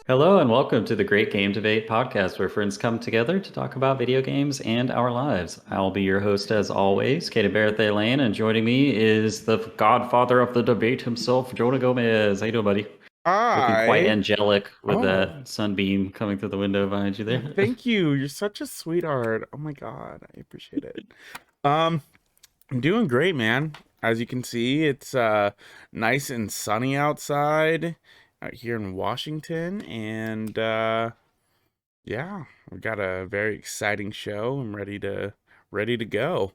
Hello and welcome to the Great Game Debate podcast, where friends come together to talk about video games and our lives. I'll be your host as always, Katie Berthe Lane, and joining me is the godfather of the debate himself, Jonah Gomez. How you doing, buddy? Looking quite angelic with that sunbeam coming through the window behind you there. Thank you. You're such a sweetheart. Oh my God, I appreciate it. I'm doing great, man. As you can see, it's nice and sunny outside out here in Washington, and yeah, we've got a very exciting show. I'm ready to go.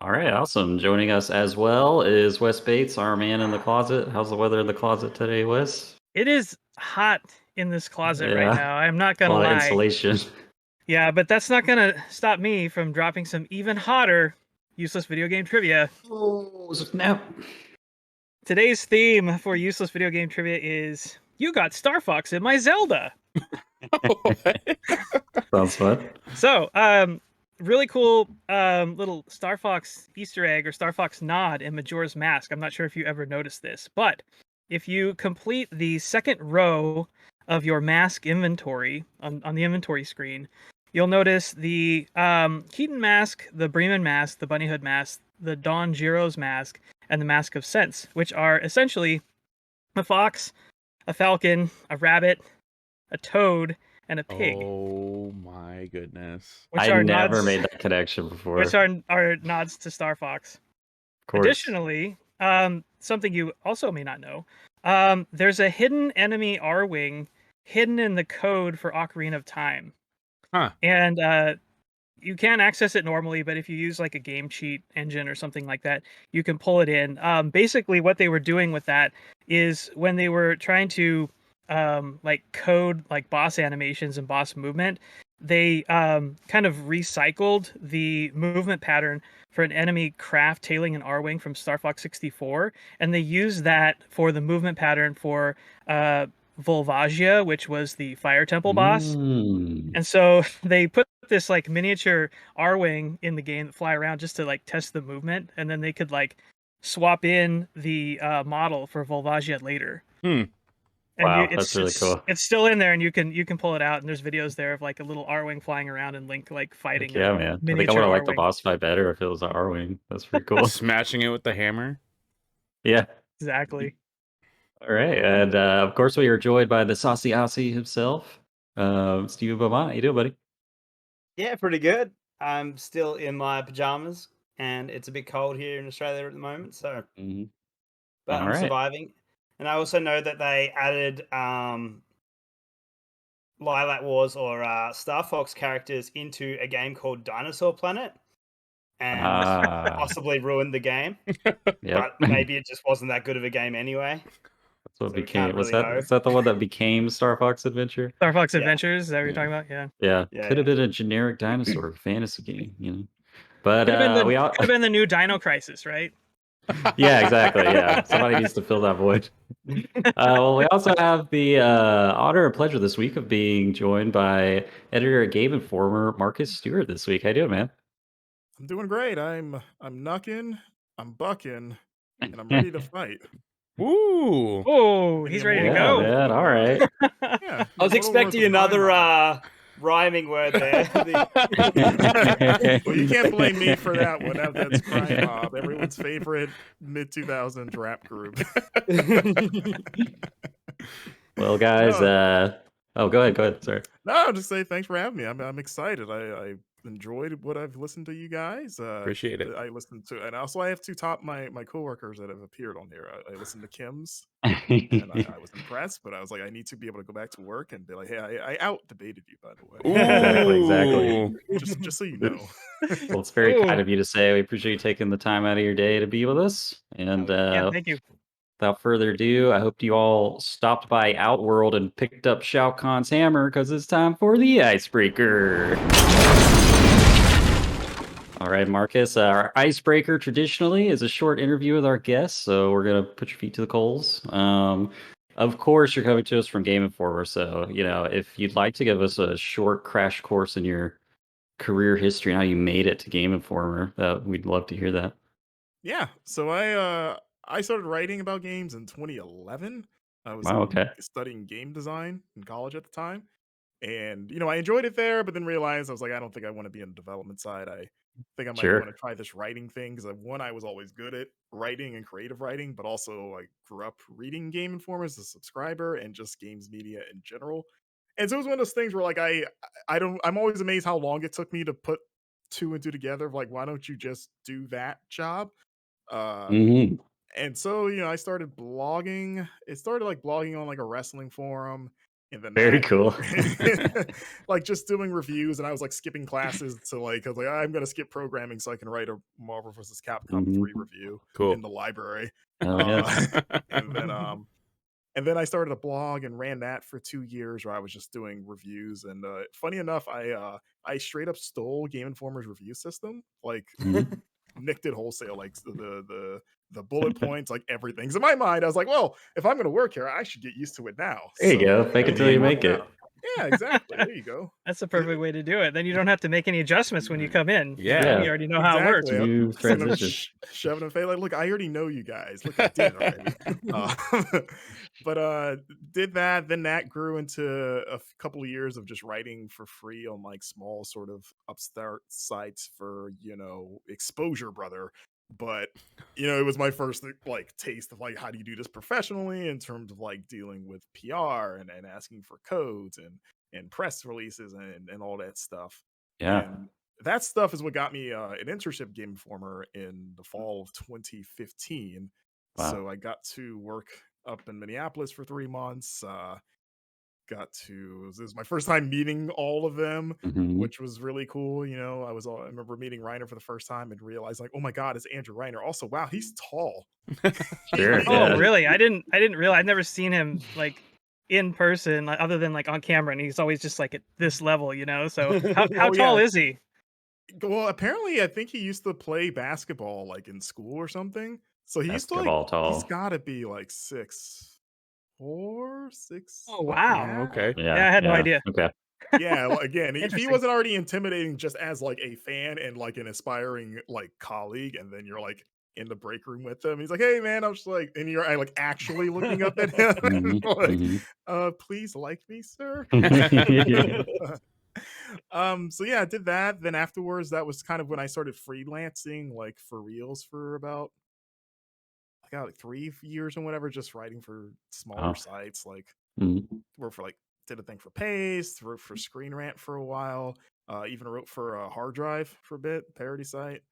All right, awesome. Joining us as well is Wes Bates, our man in the closet. How's the weather in the closet today, Wes? It is hot in this closet right now. I'm not going to lie. Insulation. Yeah, but that's not going to stop me from dropping some even hotter useless video game trivia. Oh, snap. Today's theme for useless video game trivia is, you got Star Fox in my Zelda. Sounds fun. So, really cool little Star Fox Easter egg or Star Fox nod in Majora's Mask. I'm not sure if you ever noticed this, but if you complete the second row of your mask inventory on the inventory screen, you'll notice the Keaton mask, the Bremen mask, the Bunny Hood mask, the Don Giro's mask, and the Mask of Sense, which are essentially a fox, a falcon, a rabbit, a toad, and a pig. Oh my goodness. I never made that connection before. Which are nods to Star Fox. Of course. Additionally, something you also may not know, there's a hidden enemy R-Wing hidden in the code for Ocarina of Time. Huh. And you can't access it normally, but if you use like a game cheat engine or something like that, you can pull it in. Basically, what they were doing with that is when they were trying to like code like boss animations and boss movement, they kind of recycled the movement pattern for an enemy craft tailing an R-Wing from Star Fox 64, and they used that for the movement pattern for Volvagia, which was the Fire Temple boss. And so they put this like miniature R-Wing in the game that fly around just to like test the movement, and then they could like swap in the model for Volvagia later. And wow, that's really cool. It's still in there, and you can pull it out, and there's videos there of like a little R-Wing flying around and Link like fighting. Yeah, man. I think I would have liked the boss fight better if it was an R-Wing. That's pretty cool. Smashing it with the hammer. Yeah. Exactly. All right, and of course we are joined by the saucy Aussie himself, Steve Beaumont. How you doing, buddy? Yeah, pretty good. I'm still in my pajamas, and it's a bit cold here in Australia at the moment, so but I'm surviving. And I also know that they added Lilac Wars or Star Fox characters into a game called Dinosaur Planet, and possibly ruined the game. But maybe it just wasn't that good of a game anyway. That's what became. Was that? Is that the one that became Star Fox Adventure? Star Fox Adventures. Is that what you're talking about? Yeah. Could have been a generic dinosaur fantasy game, you know. But could have been the new Dino Crisis, right? Yeah, exactly. Yeah, somebody needs to fill that void. Well, we also have the honor and pleasure this week of being joined by editor at Game Informer, Marcus Stewart. This week, how you doing, man? I'm doing great. I'm knucking, I'm bucking, and I'm ready to fight. Ooh! Oh, he's ready to go. Man, all right. I was expecting another rhyming word there. Well, you can't blame me for that one. That's Crime Mob, everyone's favorite mid-2000s rap group. Well, guys, go ahead. Sorry. No, just say thanks for having me. I'm excited. I enjoyed what I've listened to you guys. Appreciate it. I listened to, and also I have two my coworkers that have appeared on here. I listened to Kim's, and I was impressed, but I was like, I need to be able to go back to work and be like, hey, I out debated you, by the way. Exactly. Just so you know. Well, it's very kind of you to say. We appreciate you taking the time out of your day to be with us, and thank you. Without further ado, I hope you all stopped by Outworld and picked up Shao Kahn's hammer, because it's time for the icebreaker. All right, Marcus, our icebreaker traditionally is a short interview with our guests, so we're going to put your feet to the coals. Of course, you're coming to us from Game Informer, so if you'd like to give us a short crash course in your career history and how you made it to Game Informer, we'd love to hear that. Yeah, so I started writing about games in 2011. I was Wow. Okay. studying game design in college at the time, and I enjoyed it there, but then realized I was like, I don't think I want to be in the development side. I think I might want Sure. to try this writing thing because one, I was always good at writing and creative writing, but also I grew up reading Game Informer as a subscriber and just games media in general. And so it was one of those things where like I'm always amazed how long it took me to put two and two together. Of like, why don't you just do that job? Uh, Hmm. and so, I started blogging. It started like blogging on like a wrestling forum, and then Very that cool. like just doing reviews, and I was like skipping classes to like, I was like, I'm gonna skip programming so I can write a Marvel vs. Capcom 3 Mhm. review Cool. in the library. Oh yeah. And then and then I started a blog and ran that for 2 years where I was just doing reviews. And funny enough, I straight up stole Game Informer's review system. Like Mhm. nicked it wholesale, like the bullet points, like everything. 'Cause in my mind, I was like, well, if I'm gonna work here, I should get used to it now. There you So go. Fake it it ended till up you make working it. out. Yeah, exactly. There you go. That's the perfect way to do it. Then you don't have to make any adjustments when you come in. Yeah. You already know how it works. Exactly. Smooth Instead of transition. shoving a face, like, look, I already know you guys. Look, I did already. Uh, but did that. Then that grew into a couple of years of just writing for free on like small sort of upstart sites for exposure, brother. But it was my first like taste of like how do you do this professionally in terms of like dealing with PR and asking for codes and press releases and all that stuff. Yeah. And that stuff is what got me an internship Game Informer in the fall of 2015. Wow. So I got to work up in Minneapolis for 3 months. This was my first time meeting all of them, Mhm. which was really cool. I remember meeting Reiner for the first time and realized like, oh my god, it's Andrew Reiner. Also, wow, he's tall. Sure. Oh, Yeah. really? I didn't realize. I've never seen him like in person, like, other than like on camera, and he's always just like at this level, So how Oh tall yeah. is he? Well, apparently, I think he used to play basketball like in school or something. So he used to like Basketball he's tall. got to be like 6'4", Oh, 6. wow. Oh, Yeah, okay. Yeah, Yeah. I had no Yeah. idea. Okay. yeah. Well, again, if he Interesting. wasn't already intimidating just as like a fan and like an aspiring like colleague, and then you're like in the break room with him, he's like, "Hey, man," I'm just like, and you're like actually looking up at him, Mhm. like, Mhm. please like me, sir. Yeah. So yeah, I did that. Then afterwards, that was kind of when I started freelancing, like for reals, for about I got like 3 years and whatever, just writing for smaller Wow. sites. Like Mhm. worked for like did a thing for Paste, wrote for Screen Rant for a while. Even wrote for Hard Drive for a bit, parody site,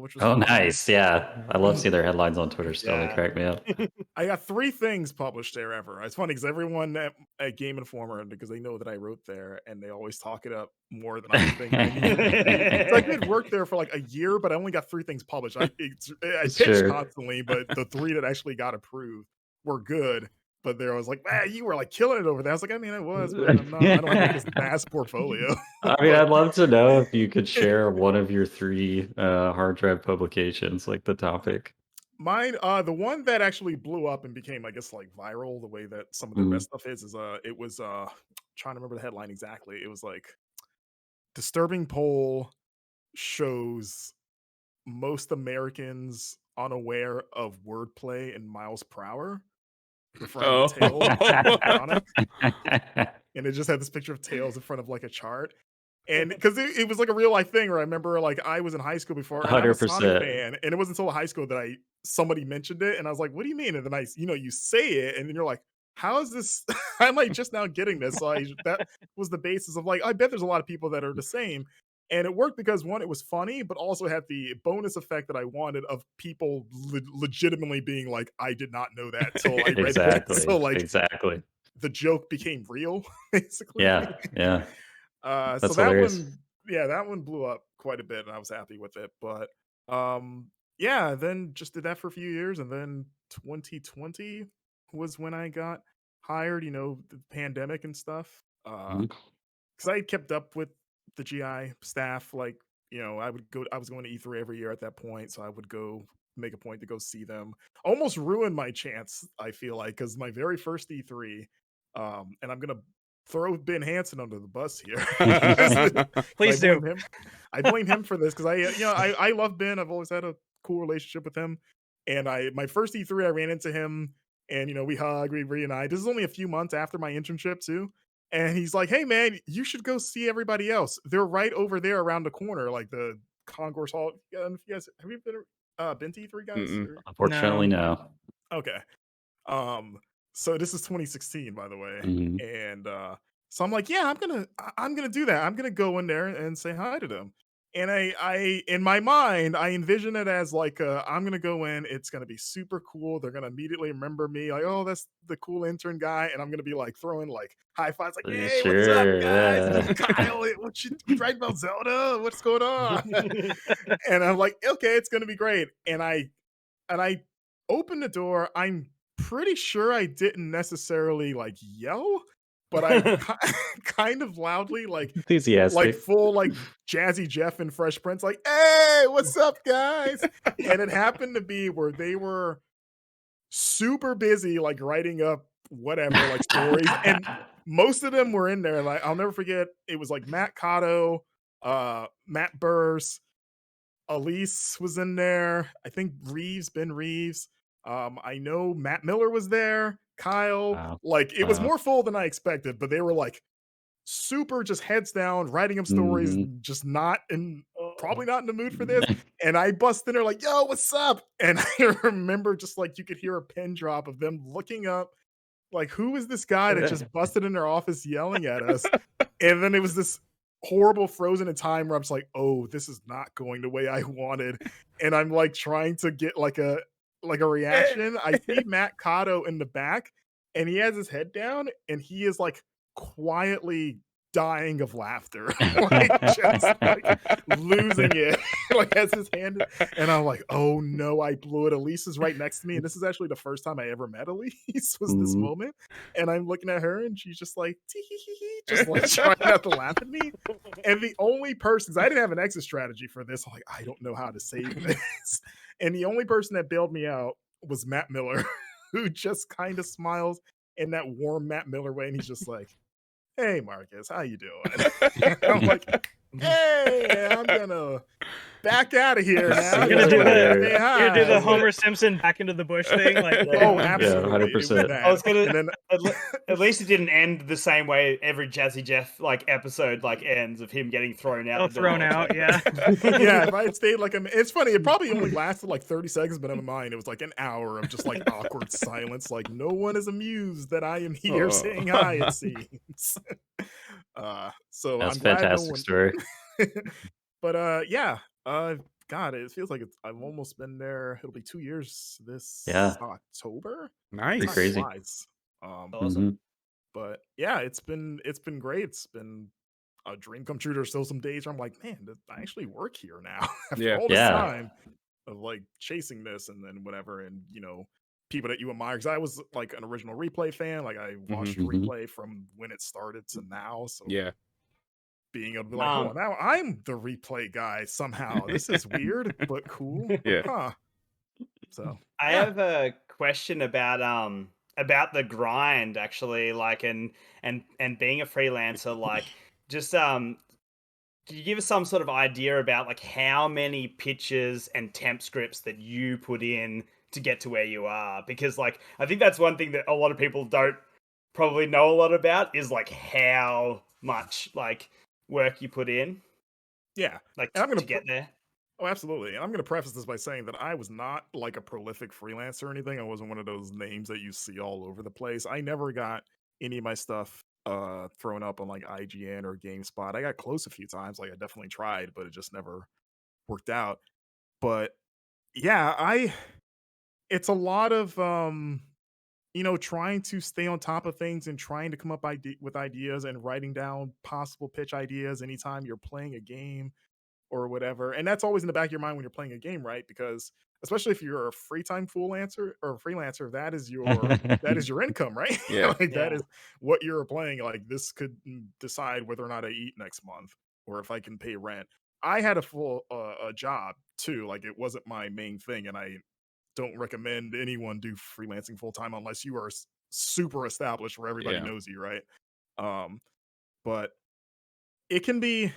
which was Oh, fun. nice. Yeah. I love seeing their headlines on Twitter still. They Yeah. crack me up. I got 3 things published there ever. It's funny because everyone at Game Informer, because they know that I wrote there, and they always talk it up more than I think I need to. So I did work there for like a year, but I only got 3 things published. I pitched Sure. constantly, but the 3 that actually got approved were good. But there I was like, man, you were like killing it over there. I was like, I mean, I was, but I'm not. I don't have like this vast portfolio. I mean, But I'd love to know if you could share one of your 3 hard drive publications, like the topic. mine, the one that actually blew up and became, I guess, like viral, the way that some of their Mhm. best stuff is it was trying to remember the headline exactly. It was like disturbing poll shows most Americans unaware of wordplay in miles per hour, referring to Oh. Tails from Sonic. And it just had this picture of Tails in front of like a chart. And because it was like a real life thing where I remember like I was in high school before and I'm a Sonic 100%. fan, and it wasn't until high school that somebody mentioned it, and I was like, what do you mean? And then you say it, and then you're like, how is this? I'm like just now getting this. So that was the basis of like, I bet there's a lot of people that are the same. And it worked because one, it was funny, but also had the bonus effect that I wanted of people legitimately being like, I did not know that till I read this. So Exactly. like Exactly. the joke became real, basically. Yeah. Yeah. So That's that hilarious. one, yeah, that one blew up quite a bit, and I was happy with it. But yeah, then just did that for a few years, and then 2020 was when I got hired. The pandemic and stuff. Mhm. Because I kept up with the GI staff, like I was going to E3 every year at that point, so I would go make a point to go see them. Almost ruined my chance, I feel like, because my very first E3, and I'm gonna throw Ben Hansen under the bus here. Please do. I blame him for this because I love Ben. I've always had a cool relationship with him, and my first E3 I ran into him, and we hug, we reunite. This is only a few months after my internship too. And he's like, "Hey man, you should go see everybody else. They're right over there around the corner, like the Concourse Hall." If you guys have you been to E3, guys? Unfortunately, no. Okay. So this is 2016, by the way. Mhm. And so I'm like, yeah, I'm gonna do that. I'm gonna go in there and say hi to them. And I in my mind, I envision it as like I'm gonna go in, it's gonna be super cool. They're gonna immediately remember me, like, oh, that's the cool intern guy, and I'm gonna be like throwing like high fives, like, hey, what's up, guys? Yeah. Kyle, what you right about Zelda? What's going on? And I'm like, okay, it's gonna be great. And I open the door. I'm pretty sure I didn't necessarily like yell, but I kind of loudly, like Enthusiastic. full like Jazzy Jeff and Fresh Prince, like, hey, what's up, guys? And it happened to be where they were super busy, like writing up whatever, like stories, and most of them were in there. Like, I'll never forget, it was like Matt Cotto, Matt Burrs, Elise was in there. I think Ben Reeves. I know Matt Miller was there. Kyle. Wow. Like, it was more full than I expected, but they were like super just heads down, writing up stories, just not in, probably not in the mood for this. And I bust in there like, yo, what's up? And I remember just like you could hear a pin drop of them looking up, like, who is this guy that just busted in their office yelling at us? And then it was this horrible frozen in time where I'm just like, oh, this is not going the way I wanted. And I'm like trying to get like a reaction. I see Matt Cotto in the back, and he has his head down, and he is like quietly dying of laughter, like just like losing it, like has his hand, and I'm like, oh no, I blew it. Elise is right next to me, and this is actually the first time I ever met Elise, was this moment, and I'm looking at her, and she's just like, tee-hee-hee-hee, just like trying not to laugh at me. And the only person, I didn't have an exit strategy for this, I'm like, I don't know how to save this, and the only person that bailed me out was Matt Miller, who just kind of smiles in that warm Matt Miller way, and he's just like, hey Marcus, how you doing? I'm like, hey, I'm gonna back out of here now. You're gonna do Say the hi. Homer Simpson back into the bush thing, like Oh, absolutely. Yeah, 100%. It I was gonna. and then, At least it didn't end the same way every Jazzy Jeff like episode like ends, of him getting thrown out. thrown out, yeah. yeah, if I had stayed like it's funny, it probably only lasted like 30 seconds, but in my mind it was like an hour of just like awkward silence, like no one is amused that I am here saying hi, it seems. So That's I'm glad fantastic story. But yeah, God, it feels like I've almost been there. It'll be 2 years this October. Nice. Time Crazy. flies. Awesome. But yeah, it's been great. It's been a dream come true. There's still some days where I'm like, man, I actually work here now after all this time of like chasing this and then whatever, and people that you admire. Because I was like an original Replay fan. Like I watched Replay from when it started to now. So being able to be like, oh, now I'm the Replay guy somehow. This is weird, but cool. Huh. So I have a question about the grind, actually, like and being a freelancer, like just can you give us some sort of idea about like how many pitches and temp scripts that you put in to get to where you are? Because like I think that's one thing that a lot of people don't probably know a lot about, is like how much like work you put in. Yeah. Like And I'm gonna to get there. Oh, absolutely. And I'm going to preface this by saying that I was not like a prolific freelancer or anything. I wasn't one of those names that you see all over the place. I never got any of my stuff thrown up on like IGN or GameSpot. I got close a few times. Like I definitely tried, but it just never worked out. But yeah, it's a lot of trying to stay on top of things and trying to come up with ideas and writing down possible pitch ideas anytime you're playing a game or whatever. And that's always in the back of your mind when you're playing a game, right? Because especially if you're a freelancer, that is your income, right? That is what you're playing. Like this could decide whether or not I eat next month or if I can pay rent. I had a full a job too. Like it wasn't my main thing, and I don't recommend anyone do freelancing full time unless you are super established where everybody Yeah. knows you, right? Um, but it can be.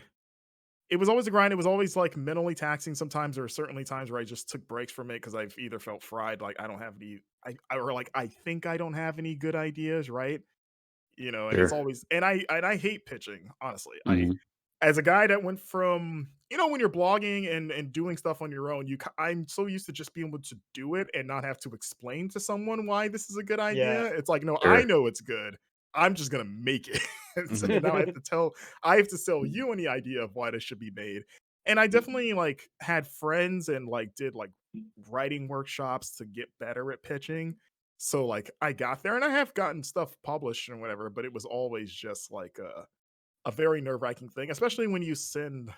It was always a grind. It was always like mentally taxing. Sometimes there are certainly times where I just took breaks from it because I've either felt fried, like I don't have any, or like I think I don't have any good ideas, right? And it's Sure. always, and I hate pitching, honestly. Hmm. As a guy that went from, when you're blogging and doing stuff on your own, I'm so used to just being able to do it and not have to explain to someone why this is a good idea. Yeah. It's like, no, I Sure. know it's good. I'm just gonna make it. Mhm. And now I have to sell you any idea of why this should be made. And I definitely like had friends and like did like writing workshops to get better at pitching. So like I got there and I have gotten stuff published and whatever, but it was always just like a very nerve-wracking thing, especially when you send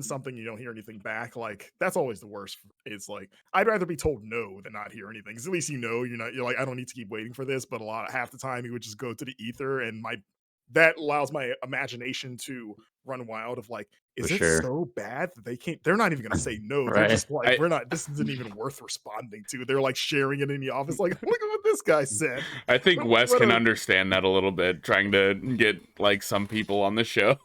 something, you don't hear anything back. Like that's always the worst. It's like I'd rather be told no than not hear anything. 'Cause at least you're like, I don't need to keep waiting for this. But half the time, you would just go to the ether, and that allows my imagination to run wild. Of like, For is it sure. so bad that they can't? They're not even gonna say no. They're Right. just like, I we're not. This isn't even worth responding to. They're like sharing it in the office. Like, look at what this guy said. I think What, Wes what can a understand that a little bit, trying to get like some people on the show.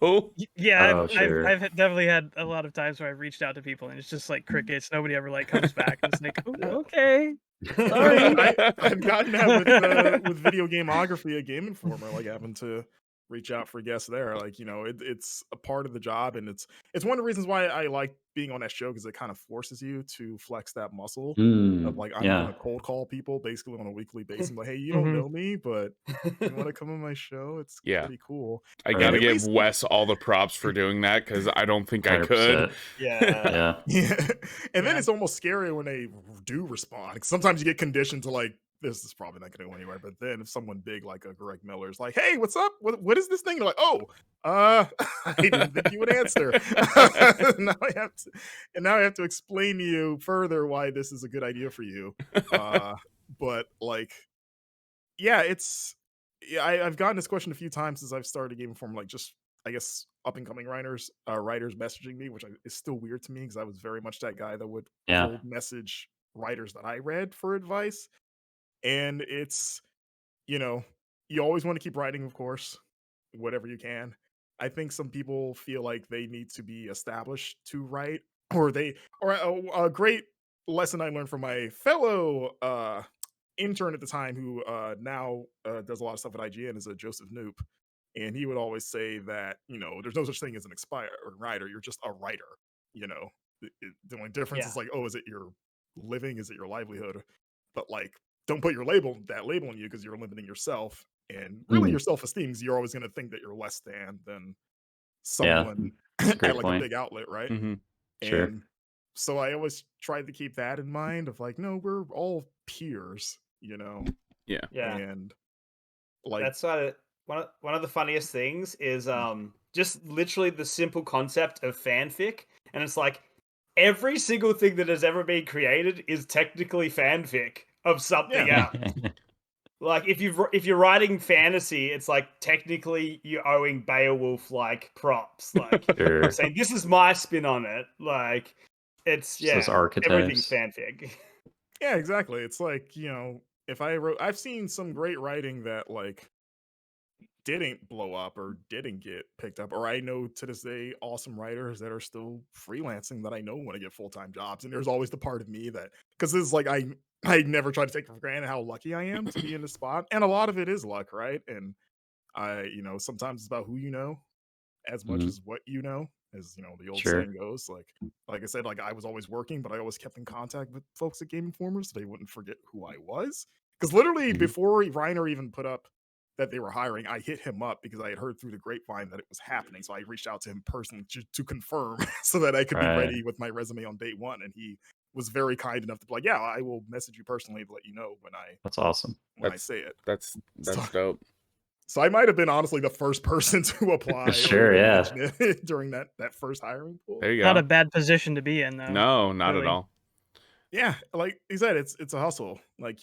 Yeah, Oh, sure. I've definitely had a lot of times where I've reached out to people and it's just like crickets. Nobody ever like comes back. And it's like, "Oh, okay, sorry." I've gotten that with video gameography at Game Informer, like having to reach out for guests there. Like, it's a part of the job, and it's one of the reasons why I like being on that show because it kind of forces you to flex that muscle of like I'm Yeah. gonna cold call people basically on a weekly basis. Like, hey, you don't Mhm. know me, but you want to come on my show? It's Yeah. pretty cool. I And gotta Right. at give least Wes all the props for doing that because I don't think I could. 100%. Yeah. Yeah. yeah. And then Yeah. it's almost scary when they do respond. 'Cause sometimes you get conditioned to like, this is probably not going to go anywhere. But then if someone big like a Greg Miller's like, hey, what's up? What is this thing? They're like, oh, I didn't think you would answer. now I have to, and now I have to explain to you further why this is a good idea for you. But like, yeah, I've gotten this question a few times since I've started Game Inform, like just I guess up and coming writers messaging me, which is still weird to me because I was very much that guy that would Yeah. cold message writers that I read for advice. And it's, you know, you always want to keep writing, of course, whatever you can. I think some people feel like they need to be established to write, or a great lesson I learned from my fellow intern at the time who now does a lot of stuff at IGN is a Joseph Noop. And he would always say that, there's no such thing as an expired writer. You're just a writer. The only difference Yeah. is like, oh, is it your living? Is it your livelihood? But like, don't put that label on you because you're limiting yourself. And really Mm. your self-esteem is you're always going to think that you're less than Yeah. someone That's a at great like a point. big outlet, right? Mhm. Sure. And so I always tried to keep that in mind of like, no, we're all peers, Yeah. Yeah. and like, That's one of the funniest things is just literally the simple concept of fanfic, and it's like every single thing that has ever been created is technically fanfic of something yeah, else. Like if you're writing fantasy, it's like technically you're owing Beowulf like props. Like you're Sure. saying this is my spin on it. Like it's Just those everything's archetypes. fanfic. yeah, exactly. It's like, if I've seen some great writing that like didn't blow up or didn't get picked up, or I know to this day awesome writers that are still freelancing that I know want to get full-time jobs. And there's always the part of me that, because this is like I never try to take for granted how lucky I am to be in this spot, and a lot of it is luck, right? And sometimes it's about who you know as much Mhm. as what you know, as the old Sure. saying goes. Like I said, like I was always working, but I always kept in contact with folks at Game Informer so they wouldn't forget who I was. Because literally Mhm. before Reiner even put up that they were hiring, I hit him up because I had heard through the grapevine that it was happening. So I reached out to him personally to confirm so that I could be Right. ready with my resume on day one. And he was very kind enough to be like, yeah, I will message you personally to let you know That's awesome. when I That's say it. that's So, dope. so I might have been honestly the first person to apply or Sure. even Yeah. mention it during that first hiring pool. There you Not a go. bad position to be in, though. No, not at Really. all. Yeah, like you said, it's a hustle. Like,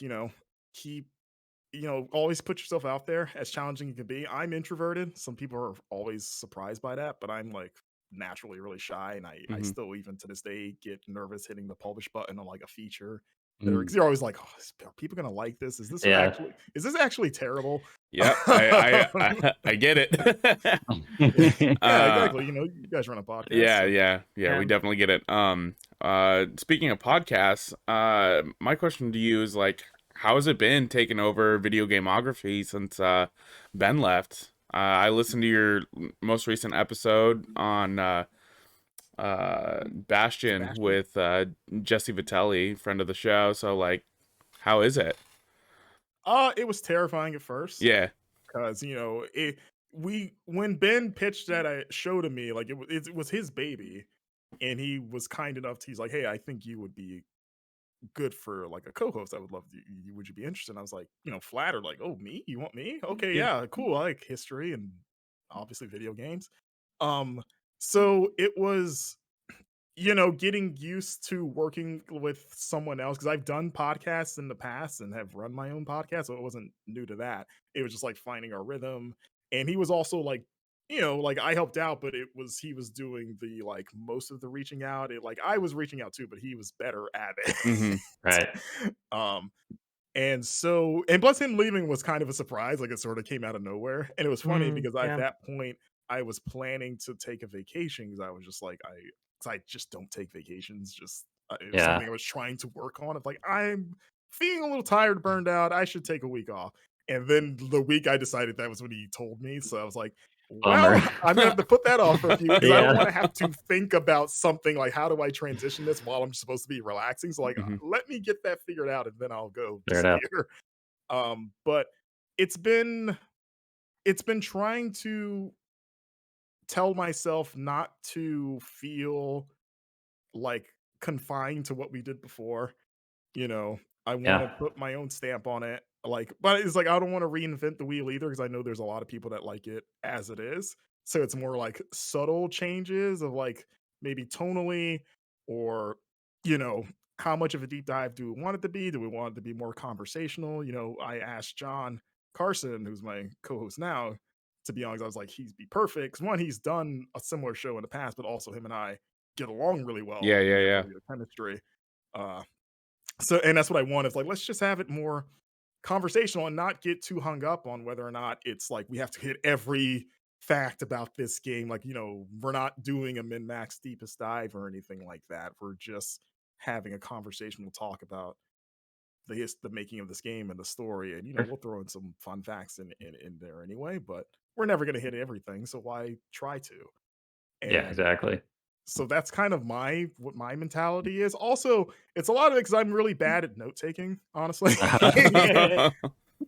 keep always put yourself out there as challenging it can be. I'm introverted. Some people are always surprised by that, but I'm like naturally really shy, and I still even to this day get nervous hitting the publish button on like a feature. Mm. You're always like, oh, are people gonna like this? Is this actually terrible? Yep, I get it. Yeah, exactly. You guys run a podcast. Yeah, Yeah. we definitely get it. Speaking of podcasts, my question to you is like, how has it been taking over video gameography since Ben left? I listened to your most recent episode on Bastion with Jesse Vitelli, friend of the show. So like, how is it? It was terrifying at first. Yeah. Because when Ben pitched that show to me, like it was his baby, and he was kind enough to, he's like, hey, I think you would be good for like a co-host. I would love to, would you be interested? And I was like, flattered, like, oh, me? You want me? Okay, yeah, cool. I like history and obviously video games. So it was, getting used to working with someone else, because I've done podcasts in the past and have run my own podcast, so it wasn't new to that. It was just like finding our rhythm. And he was also like, like I helped out, but he was doing the like most of the reaching out. I was reaching out too, but he was better at it. Mm-hmm. Right. And plus him leaving was kind of a surprise. Like it sort of came out of nowhere. And it was funny because at that point I was planning to take a vacation, because I was just like, I just don't take vacations. Just it was something I was trying to work on. It's like, I'm feeling a little tired, burned out. I should take a week off. And then the week I decided, that was when he told me. So I was like, well, I'm gonna have to put that off for a few weeks, because I don't want to have to think about something like, how do I transition this while I'm supposed to be relaxing? So like, let me get that figured out, and then I'll go here. But it's been trying to tell myself not to feel like confined to what we did before. I want to put my own stamp on it. But it's like, I don't want to reinvent the wheel either, because I know there's a lot of people that like it as it is. So it's more like subtle changes of like maybe tonally, or how much of a deep dive do we want it to be? Do we want it to be more conversational? I asked John Carson, who's my co-host now, to be honest. I was like, he'd be perfect, because one, he's done a similar show in the past, but also him and I get along really well. Yeah. Really good chemistry. So, and that's what I want. Is like, let's just have it more conversational and not get too hung up on whether or not it's like we have to hit every fact about this game. Like, we're not doing a min-max deepest dive or anything like that. We're just having a conversational talk about the making of this game and the story. And we'll throw in some fun facts in there anyway, but we're never going to hit everything, so why try to? And yeah, exactly. So that's kind of what my mentality is. Also, it's a lot of it because I'm really bad at note taking, honestly.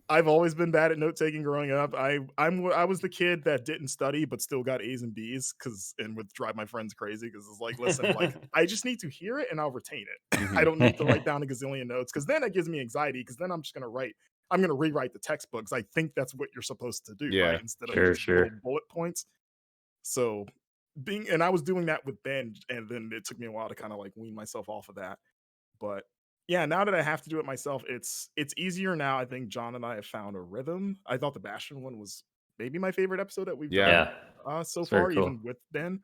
I've always been bad at note taking growing up. I was the kid that didn't study but still got A's and B's, and would drive my friends crazy, because it's like, listen, like, I just need to hear it and I'll retain it. I don't need to write down a gazillion notes, because then it gives me anxiety, because then I'm just gonna rewrite the textbooks. I think that's what you're supposed to do, right? Instead of just little bullet points. So I was doing that with Ben, and then it took me a while to kind of like wean myself off of that. But yeah, now that I have to do it myself, it's easier now. I think John and I have found a rhythm. I thought the Bastion one was maybe my favorite episode that we've done so far, cool. Even with Ben.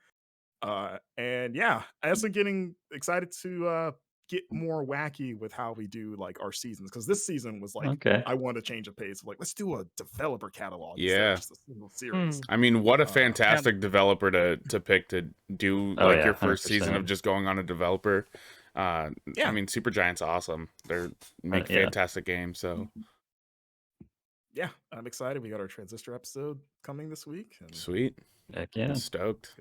And yeah, I also getting excited to get more wacky with how we do like our seasons, because this season was like, I want to change the pace. Like, let's do a developer catalog instead of just a single series. I mean, what a fantastic developer to pick to do like your first 100%. Season of just going on a developer. I mean, Supergiant's awesome. They make fantastic games. So yeah, I'm excited. We got our Transistor episode coming this week. And sweet. Heck yeah. Stoked.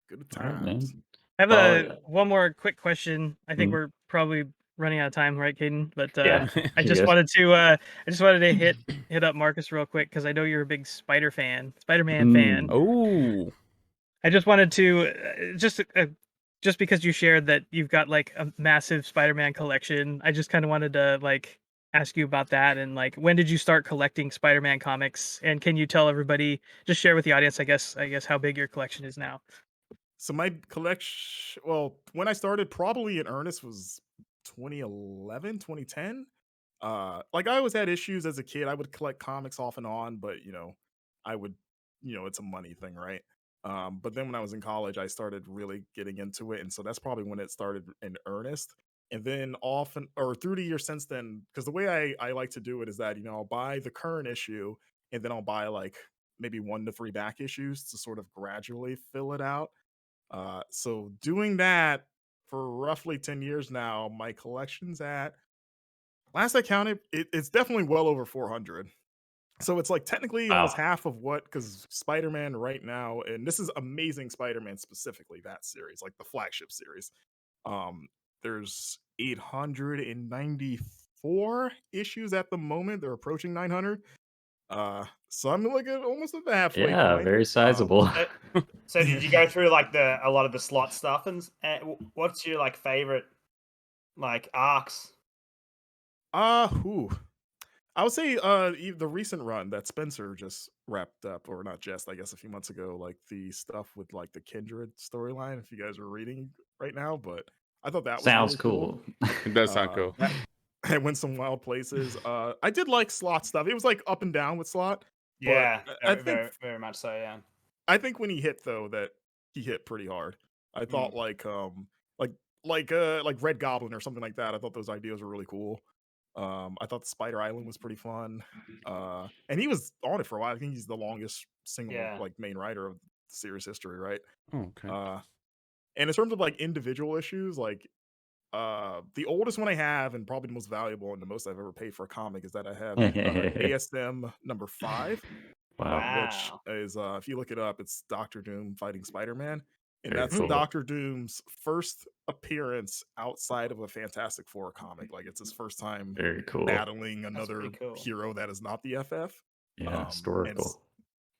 Good times. I have one more quick question. I think we're probably running out of time, right, Caden? But I just wanted to hit up Marcus real quick, because I know you're a big Spider-Man fan. Oh, I just wanted to just because you shared that you've got like a massive Spider-Man collection, I just kind of wanted to like ask you about that, and like, when did you start collecting Spider-Man comics? And can you tell everybody, just share with the audience, I guess how big your collection is now? So my collection, well, when I started probably in earnest was 2011, 2010. Like, I always had issues as a kid. I would collect comics off and on, but I would, it's a money thing, right? But then when I was in college, I started really getting into it, and so that's probably when it started in earnest. And then often, or through the year since then, because the way I like to do it is that I'll buy the current issue, and then I'll buy like maybe 1 to 3 back issues to sort of gradually fill it out. So doing that for roughly 10 years now, my collection's at, last I counted, it's definitely well over 400. So it's like technically almost Wow. half of what, because Spider-Man right now, and this is Amazing Spider-Man specifically, that series, like the flagship series. Um, there's 894 issues at the moment. They're approaching 900. So I'm like almost at the halfway Yeah, point. very sizable. So did you go through like a lot of the slot stuff, and what's your like favorite like arcs? Who? I would say the recent run that Spencer just wrapped up, or not just, I guess, a few months ago, like the stuff with like the Kindred storyline, if you guys are reading right now, but I thought that was Sounds really cool. It does sound cool. It went some wild places. I did like Slot stuff. It was like up and down with Slot. Yeah, But I very, think very, very much so. Yeah. I think when he hit though, that he hit pretty hard. I thought like like Red Goblin or something like that. I thought those ideas were really cool. I thought the Spider Island was pretty fun. And he was on it for a while. I think he's the longest single Yeah. like main writer of the series history, right? Oh, okay. And in terms of like individual issues, like the oldest one I have, and probably the most valuable and the most I've ever paid for a comic, is that I have ASM number 5. Wow. Which Wow. is if you look it up, it's Doctor Doom fighting Spider-Man. And Very that's cool. Doctor Doom's first appearance outside of a Fantastic Four comic. Like it's his first time Very cool. battling That's another pretty cool. hero that is not the FF. Yeah, And historical.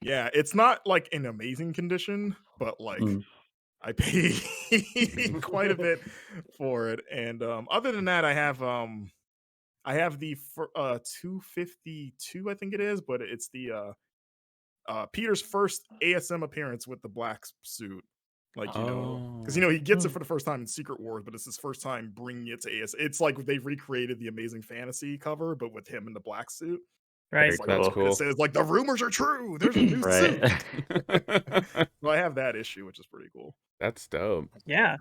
yeah, it's not like in amazing condition, but like I paid quite a bit for it. And other than that, I have the 252, I think it is, but it's the Peter's first ASM appearance with the black suit. Like, because he gets it for the first time in Secret Wars, but it's his first time bringing it to ASM. It's like they recreated the Amazing Fantasy cover, but with him in the black suit. Right. It's like, That's cool. It says like the rumors are true. There's a new suit. So I have that issue, which is pretty cool. That's dope. Yeah,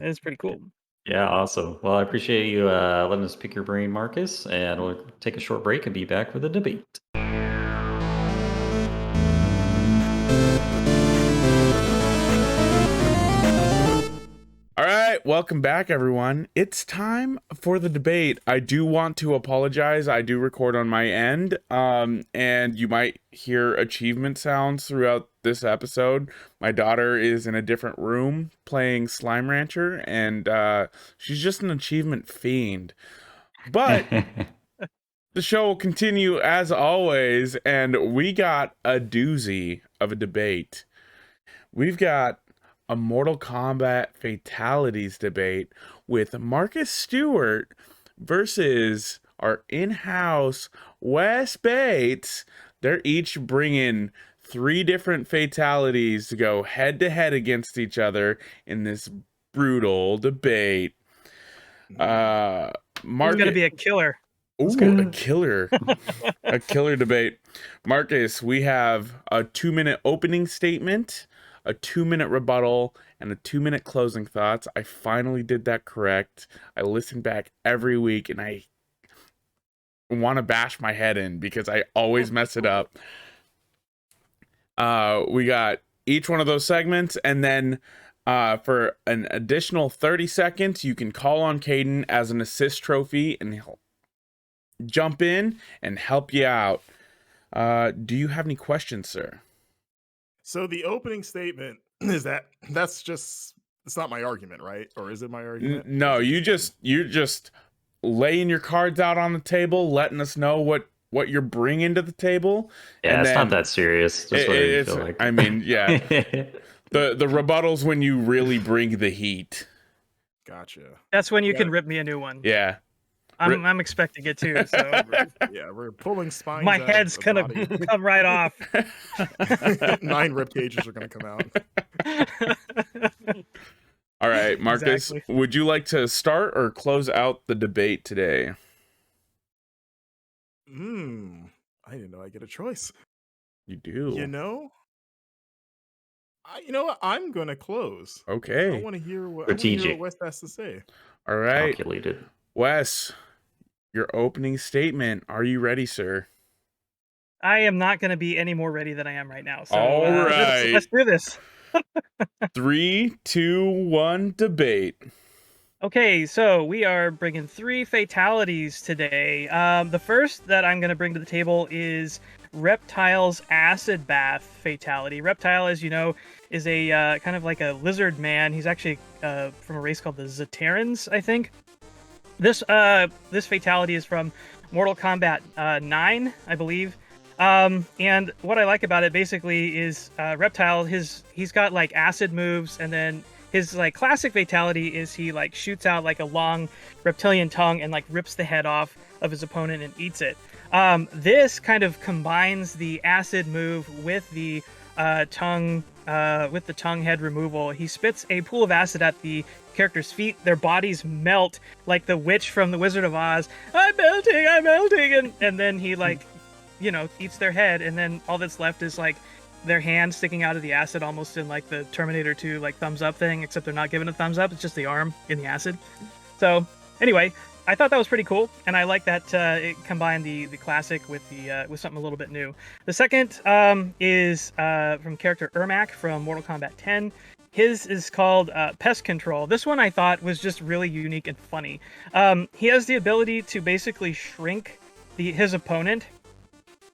that is pretty cool. Yeah, awesome. Well, I appreciate you letting us pick your brain, Marcus, and we'll take a short break and be back with a debate. All right, welcome back, everyone. It's time for the debate. I do want to apologize. I do record on my end, and you might hear achievement sounds throughout this episode. My daughter is in a different room playing Slime Rancher, and she's just an achievement fiend. But the show will continue as always, and we got a doozy of a debate. We've got a Mortal Kombat Fatalities debate with Marcus Stewart versus our in-house Wes Bates. They're each bringing 3 different fatalities to go head-to-head against each other in this brutal debate. He's gonna be a killer. Ooh, a killer. A killer debate. Marcus, we have a 2-minute opening statement, a 2-minute rebuttal, and a 2-minute closing thoughts. I finally did that correct. I listen back every week, and I want to bash my head in because I always mess it up. We got each one of those segments, and then for an additional 30 seconds, you can call on Caden as an assist trophy, and he'll jump in and help you out. Do you have any questions, sir? So the opening statement is that's just, it's not my argument, right? Or is it my argument? No, you're just laying your cards out on the table, letting us know what you're bringing to the table. Yeah, and it's then not that serious. Just what you feel like. I mean, yeah. the rebuttals when you really bring the heat. Gotcha. That's when you can rip me a new one. Yeah. I'm expecting it too. So Yeah, we're pulling spines. my out head's of the gonna body. come right off. 9 rib cages are gonna come out. All right, Marcus, Exactly. would you like to start or close out the debate today? I didn't know I get a choice. You do. You know what? I'm gonna close. I Okay. want to hear what Strategic. Wes has to say. All right. Calculated. Wes, your opening statement. Are you ready, sir? I am not going to be any more ready than I am right now. So All right. let's do this. 3, 2, 1, debate. Okay, so we are bringing 3 fatalities today. The first that I'm going to bring to the table is Reptiles Acid Bath Fatality. Reptile, as you know, is a kind of like a lizard man. He's actually from a race called the Zaterans, I think. This fatality is from Mortal Kombat 9, I believe. And what I like about it basically is Reptile. He's got like acid moves, and then his like classic fatality is he like shoots out like a long reptilian tongue and like rips the head off of his opponent and eats it. This kind of combines the acid move with the tongue head removal. He spits a pool of acid at the character's feet. Their bodies melt like the witch from the Wizard of Oz. I'm melting, and then he like, eats their head, and then all that's left is like their hand sticking out of the acid, almost in like the Terminator 2 like thumbs up thing, except they're not giving a thumbs up. It's just the arm in the acid. So anyway, I thought that was pretty cool, and I like that it combined the classic with the with something a little bit new. The second is from character Ermax from Mortal Kombat 10. His is called Pest Control. This one I thought was just really unique and funny. He has the ability to basically shrink his opponent.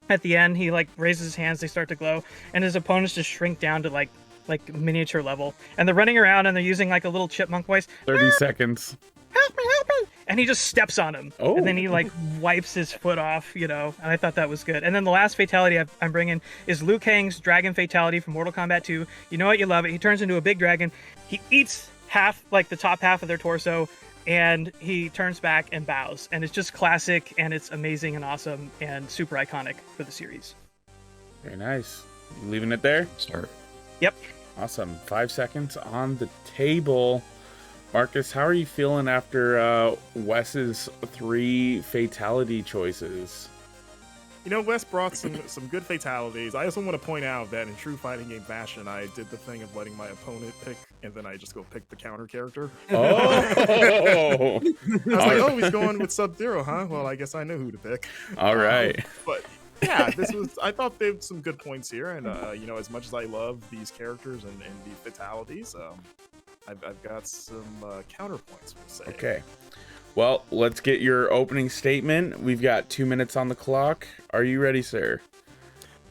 At the end, he like raises his hands, they start to glow, and his opponents just shrink down to like miniature level. And they're running around and they're using like a little chipmunk voice. 30 seconds. Help me! And he just steps on him. Oh. And then he like wipes his foot off, and I thought that was good. And then the last fatality I'm bringing is Liu Kang's Dragon Fatality from Mortal Kombat 2. You know what? You love it. He turns into a big dragon. He eats half, like the top half of their torso, and he turns back and bows. And it's just classic, and it's amazing and awesome and super iconic for the series. Very nice. You leaving it there? Start. Yep. Awesome. 5 seconds on the table. Marcus, how are you feeling after Wes's 3 fatality choices? Wes brought some good fatalities. I also want to point out that in true fighting game fashion, I did the thing of letting my opponent pick, and then I just go pick the counter character. Oh! I was like, oh, he's going with Sub-Zero, huh? Well, I guess I know who to pick. All right. But yeah, I thought they had some good points here, and as much as I love these characters and the fatalities, I've got some counterpoints, we'll say. Okay. Well, let's get your opening statement. We've got 2 minutes on the clock. Are you ready, sir?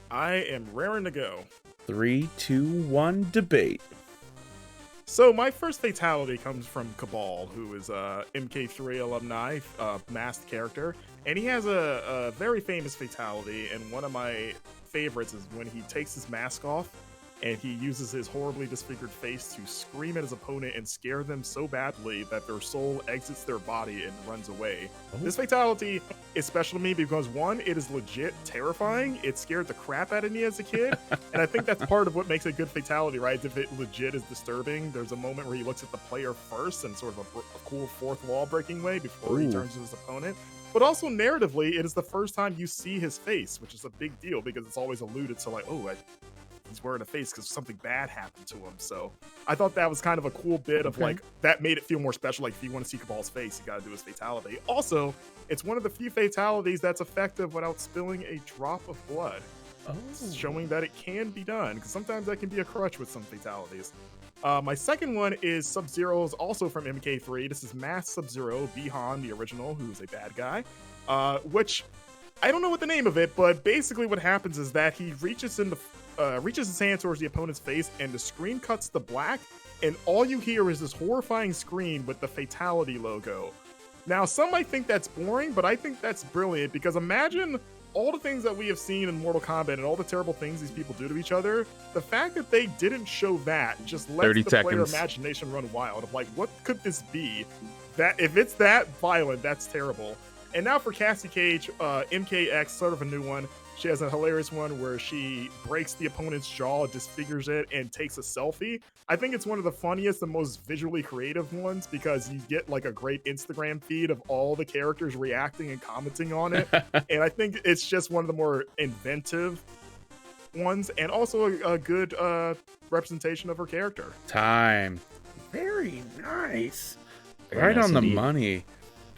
I am raring to go. 3, 2, 1, debate. So my first fatality comes from Cabal, who is a MK3 alumni, masked character, and he has a very famous fatality, and one of my favorites is when he takes his mask off and he uses his horribly disfigured face to scream at his opponent and scare them so badly that their soul exits their body and runs away. Oh. This fatality is special to me because, one, it is legit terrifying. It scared the crap out of me as a kid, and I think that's part of what makes it a good fatality, right? If it legit is disturbing, there's a moment where he looks at the player first in sort of a cool fourth wall breaking way before he turns to his opponent. But also narratively, it is the first time you see his face, which is a big deal because it's always alluded to like, oh, he's wearing a face because something bad happened to him. So I thought that was kind of a cool bit of like, that made it feel more special. Like if you want to see Cabal's face, you got to do his fatality. Also, it's one of the few fatalities that's effective without spilling a drop of blood. Oh. Showing that it can be done, because sometimes that can be a crutch with some fatalities. My second one is Sub-Zero's, also from MK3. This is Mass Sub-Zero, Bihan, the original, who is a bad guy, which I don't know what the name of it, but basically what happens is that he reaches his hand towards the opponent's face, and the screen cuts to black, and all you hear is this horrifying scream with the fatality logo. Now, some might think that's boring, but I think that's brilliant, because imagine all the things that we have seen in Mortal Kombat and all the terrible things these people do to each other. The fact that they didn't show that just lets the player imagination run wild of like, what could this be? That if it's that violent, that's terrible. And now for Cassie Cage, MKX, sort of a new one. She has a hilarious one where she breaks the opponent's jaw, disfigures it, and takes a selfie. I think it's one of the funniest and most visually creative ones because you get like a great Instagram feed of all the characters reacting and commenting on it. And I think it's just one of the more inventive ones, and also a good representation of her character. Time. Very nice. Very Right nice on the indeed. money.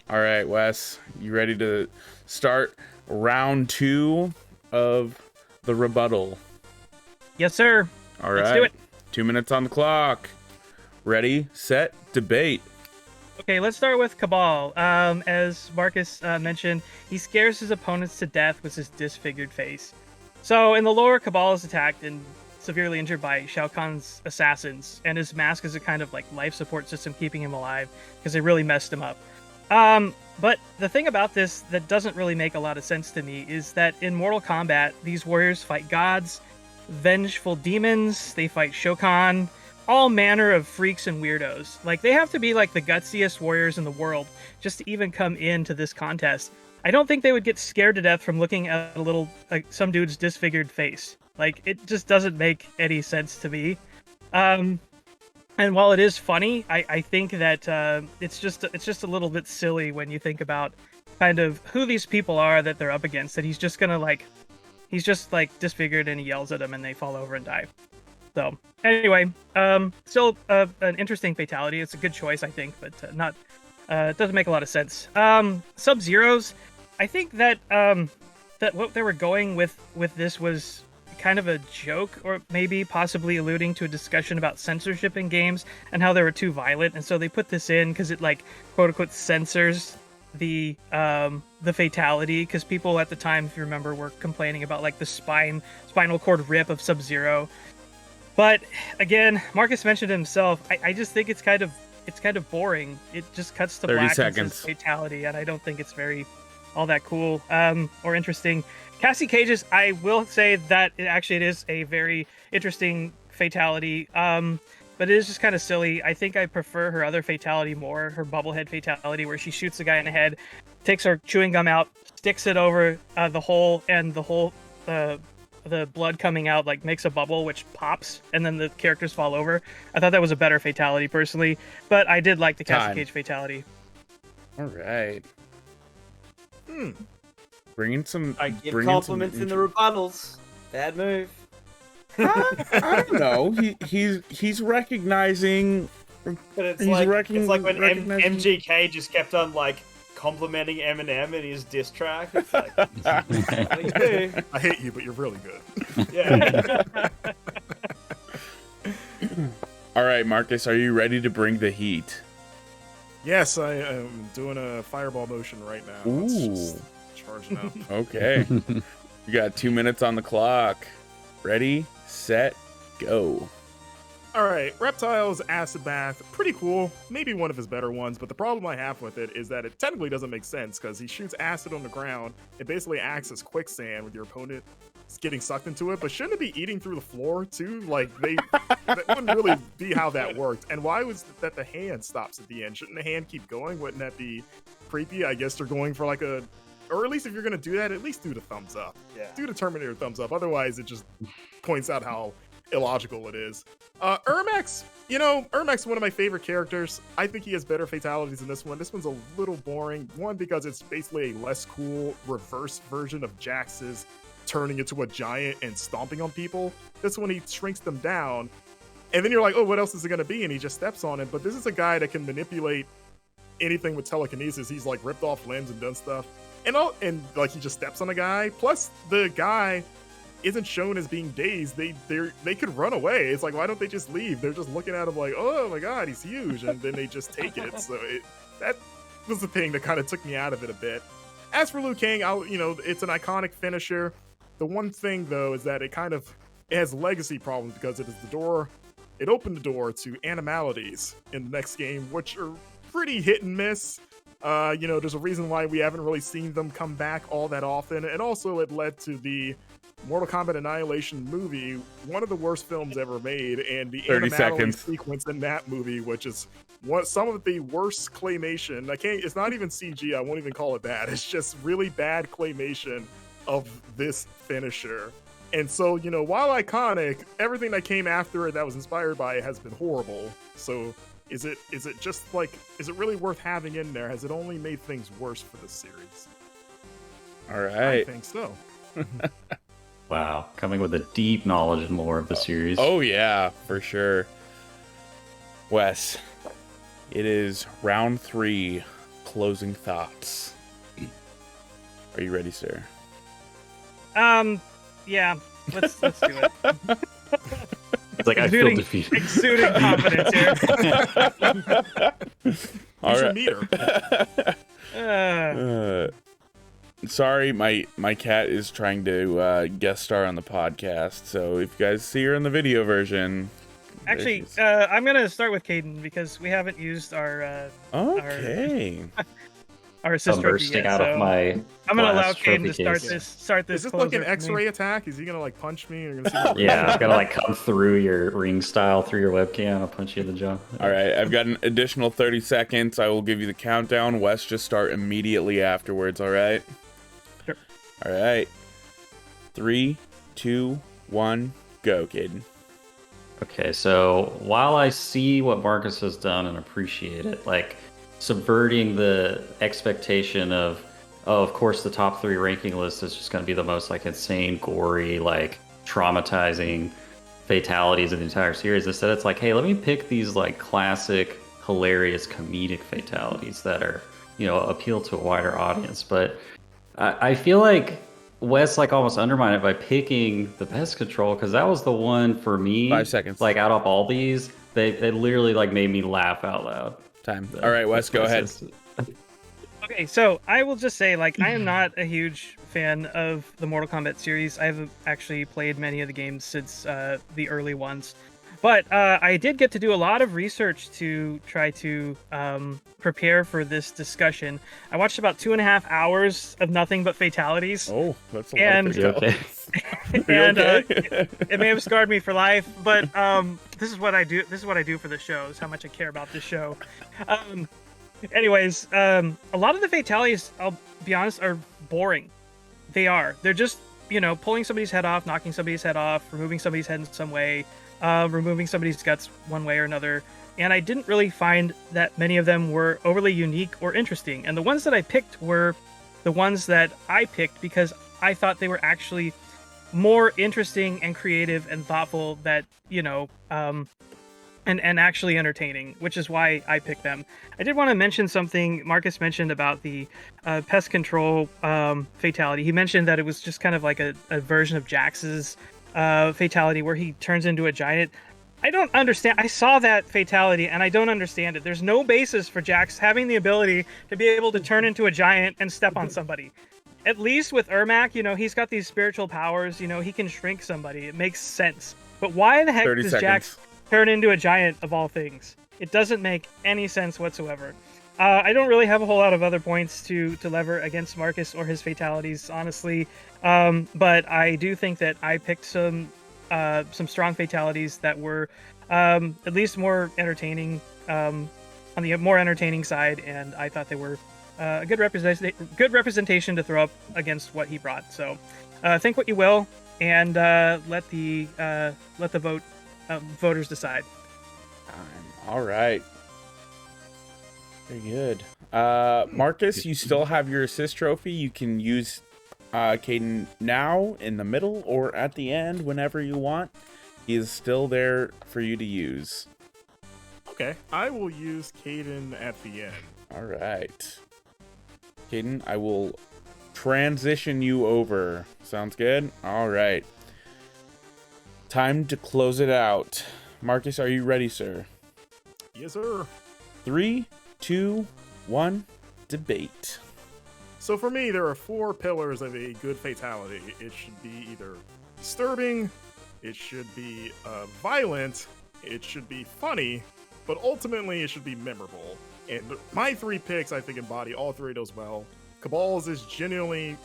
All right, Wes, you ready to start round 2 of the rebuttal? Yes, sir. All right. Let's do it. 2 minutes on the clock. Ready, set, debate. Okay, let's start with Cabal. As Marcus mentioned, he scares his opponents to death with his disfigured face. So in the lore, Cabal is attacked and severely injured by Shao Kahn's assassins, and his mask is a kind of like life support system keeping him alive because they really messed him up. But the thing about this that doesn't really make a lot of sense to me is that in Mortal Kombat, these warriors fight gods, vengeful demons, they fight Shao Kahn, all manner of freaks and weirdos. Like, they have to be like the gutsiest warriors in the world just to even come into this contest. I don't think they would get scared to death from looking at a little, like, some dude's disfigured face. Like, it just doesn't make any sense to me. And while it is funny, I think that it's just a little bit silly when you think about kind of who these people are that they're up against. That he's just disfigured and he yells at them and they fall over and die. So anyway, still an interesting fatality. It's a good choice, I think, but not. It doesn't make a lot of sense. Sub-Zeros, I think that that what they were going with this was kind of a joke, or maybe possibly alluding to a discussion about censorship in games and how they were too violent, and so they put this in because it, like, quote unquote censors the fatality, because people at the time, if you remember, were complaining about like the spinal cord rip of Sub-Zero. But again, Marcus mentioned himself, I just think it's kind of boring. It just cuts to 30 black seconds. and says fatality, and I don't think it's very all that cool or interesting. Cassie Cage's, I will say that it is a very interesting fatality, but it is just kind of silly. I think I prefer her other fatality more, her bubblehead fatality, where she shoots the guy in the head, takes her chewing gum out, sticks it over the hole, and the blood coming out like makes a bubble which pops, and then the characters fall over. I thought that was a better fatality personally, but I did like the Cassie Cage fatality. All right. Bringing some. I give compliments in the rebuttals. Bad move. I don't know. He's recognizing. But it's He's like recognizing- when MGK just kept on like complimenting Eminem in his diss track. It's like, what do you do? I hate you, but you're really good. Yeah. All right, Marcus, are you ready to bring the heat? Yes, I am doing a fireball motion right now. It's just charging up. Okay. You got 2 minutes on the clock. Ready, set, go. All right, Reptiles Acid Bath, pretty cool. Maybe one of his better ones, but the problem I have with it is that it technically doesn't make sense because he shoots acid on the ground. It basically acts as quicksand with your opponent getting sucked into it, but shouldn't it be eating through the floor too? Like, that wouldn't really be how that worked. And why was that the hand stops at the end? Shouldn't the hand keep going? Wouldn't that be creepy? I guess they're going for like or at least if you're gonna do that, at least do the thumbs up. Yeah. Do the Terminator thumbs up. Otherwise, it just points out how illogical it is. Ermax, Ermax is one of my favorite characters. I think he has better fatalities than this one. This one's a little boring. One, because it's basically a less cool reverse version of Jax's turning into a giant and stomping on people. This one, he shrinks them down, and then you're like, oh, what else is it going to be? And he just steps on it. But this is a guy that can manipulate anything with telekinesis. He's like ripped off limbs and done stuff. And like he just steps on a guy. Plus, the guy isn't shown as being dazed. They could run away. It's like, why don't they just leave? They're just looking at him like, oh my god, he's huge, and then they just take it. So that was the thing that kind of took me out of it a bit. As for Liu Kang, it's an iconic finisher. The one thing though is that it has legacy problems because it opened the door to animalities in the next game, which are pretty hit and miss. There's a reason why we haven't really seen them come back all that often, and also it led to the Mortal Kombat Annihilation movie, one of the worst films ever made, and the 30 animality seconds. sequence in that movie, which is some of the worst claymation. It's not even CG, I won't even call it that. It's just really bad claymation of this finisher. And so, while iconic, everything that came after it that was inspired by it has been horrible. So is it really worth having in there? Has it only made things worse for the series? All right. I think so. Wow, coming with a deep knowledge and lore of the series. Oh yeah, for sure. Wes, it is round 3, closing thoughts. Are you ready, sir? Yeah. Let's do it. It's like I feel defeated. Exuding confidence here. Use your meter. Sorry, my cat is trying to guest star on the podcast, so if you guys see her in the video version... Actually, I'm going to start with Caden, because we haven't used our... okay. Our assist trophy bursting yet, out of my I'm going to allow glass Caden to start this. Is this like an X-ray attack? Is he going to like punch me? Or gonna see yeah, I'm going to like come through your ring style, through your webcam. I'll punch you in the jaw. All right, I've got an additional 30 seconds. I will give you the countdown. Wes, just start immediately afterwards, all right? Sure. All right. 3, 2, 1, go, Caden. Okay, so while I see what Marcus has done and appreciate it, like subverting the expectation of, oh, of course the top 3 ranking list is just going to be the most like insane, gory, like traumatizing fatalities of the entire series. Instead, it's like, hey, let me pick these like classic, hilarious, comedic fatalities that are, you know, appeal to a wider audience. But I feel like Wes like almost undermined it by picking the pest control, because that was the one for me. 5 seconds. Like out of all these, they literally like made me laugh out loud. Time. All right, Wes, go ahead. Okay, so I will just say, like, I am not a huge fan of the Mortal Kombat series. I haven't actually played many of the games since the early ones. But I did get to do a lot of research to try to prepare for this discussion. I watched about 2.5 hours of nothing but fatalities. Oh, that's a lot of fatalities. And it may have scarred me for life, but this is what I do. This is what I do for the show. Is how much I care about this show. Anyways, a lot of the fatalities, I'll be honest, are boring. They are. They're just, you know, pulling somebody's head off, knocking somebody's head off, removing somebody's head in some way, removing somebody's guts one way or another. And I didn't really find that many of them were overly unique or interesting. And the ones that I picked were the ones that I picked because I thought they were actually more interesting and creative and thoughtful, that, you know, and actually entertaining, which is why I picked them. I did want to mention something Marcus mentioned about the pest control fatality. He mentioned that it was just kind of like a version of Jax's fatality where he turns into a giant. I don't understand. I saw that fatality and I don't understand it. There's no basis for Jax having the ability to be able to turn into a giant and step on somebody. At least with Ermac, you know, he's got these spiritual powers, you know, he can shrink somebody. It makes sense. But why the heck does Jax turn into a giant of all things? It doesn't make any sense whatsoever. I don't really have a whole lot of other points to lever against Marcus or his fatalities, honestly. But I do think that I picked some strong fatalities that were at least more entertaining, on the more entertaining side, and I thought they were a good representation to throw up against what he brought. So think what you will, and let the voters decide. All right. Very good. Marcus, you still have your assist trophy. You can use Caden now, in the middle, or at the end, whenever you want. He is still there for you to use. Okay, I will use Caden at the end. All right. Caden, I will transition you over. Sounds good? All right. Time to close it out. Marcus, are you ready, sir? Yes, sir. 3, 2, 1, debate. So for me, there are 4 pillars of a good fatality. It should be either disturbing, it should be violent, it should be funny, but ultimately it should be memorable. And my 3 picks, I think, embody all 3 of those well. Cabal's is genuinely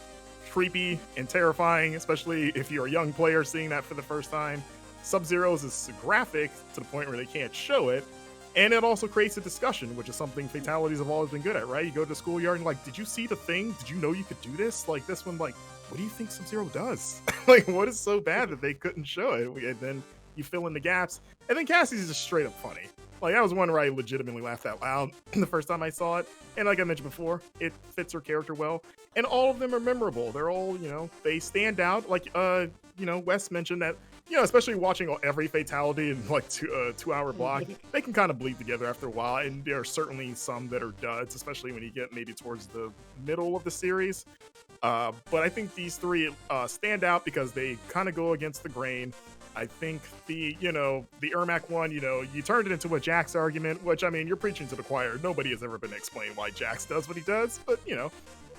creepy and terrifying, especially if you're a young player seeing that for the first time. Sub-Zero's is graphic to the point where they can't show it. And it also creates a discussion, which is something fatalities have always been good at, right? You go to the schoolyard and like, did you see the thing? Did you know you could do this? Like this one, like, what do you think Sub-Zero does? Like, what is so bad that they couldn't show it? And then you fill in the gaps. And then Cassie's just straight up funny. Like, that was one where I legitimately laughed out loud the first time I saw it. And like I mentioned before, it fits her character well. And all of them are memorable. They're all, you know, they stand out. Like, Wes mentioned that, especially watching every fatality in like 2 hour block, they can kind of bleed together after a while. And there are certainly some that are duds, especially when you get maybe towards the middle of the series. But I think these three stand out because they kind of go against the grain. I think the Ermac one, you turned it into a Jax argument, which, I mean, you're preaching to the choir. Nobody has ever been explained why Jax does what he does. But,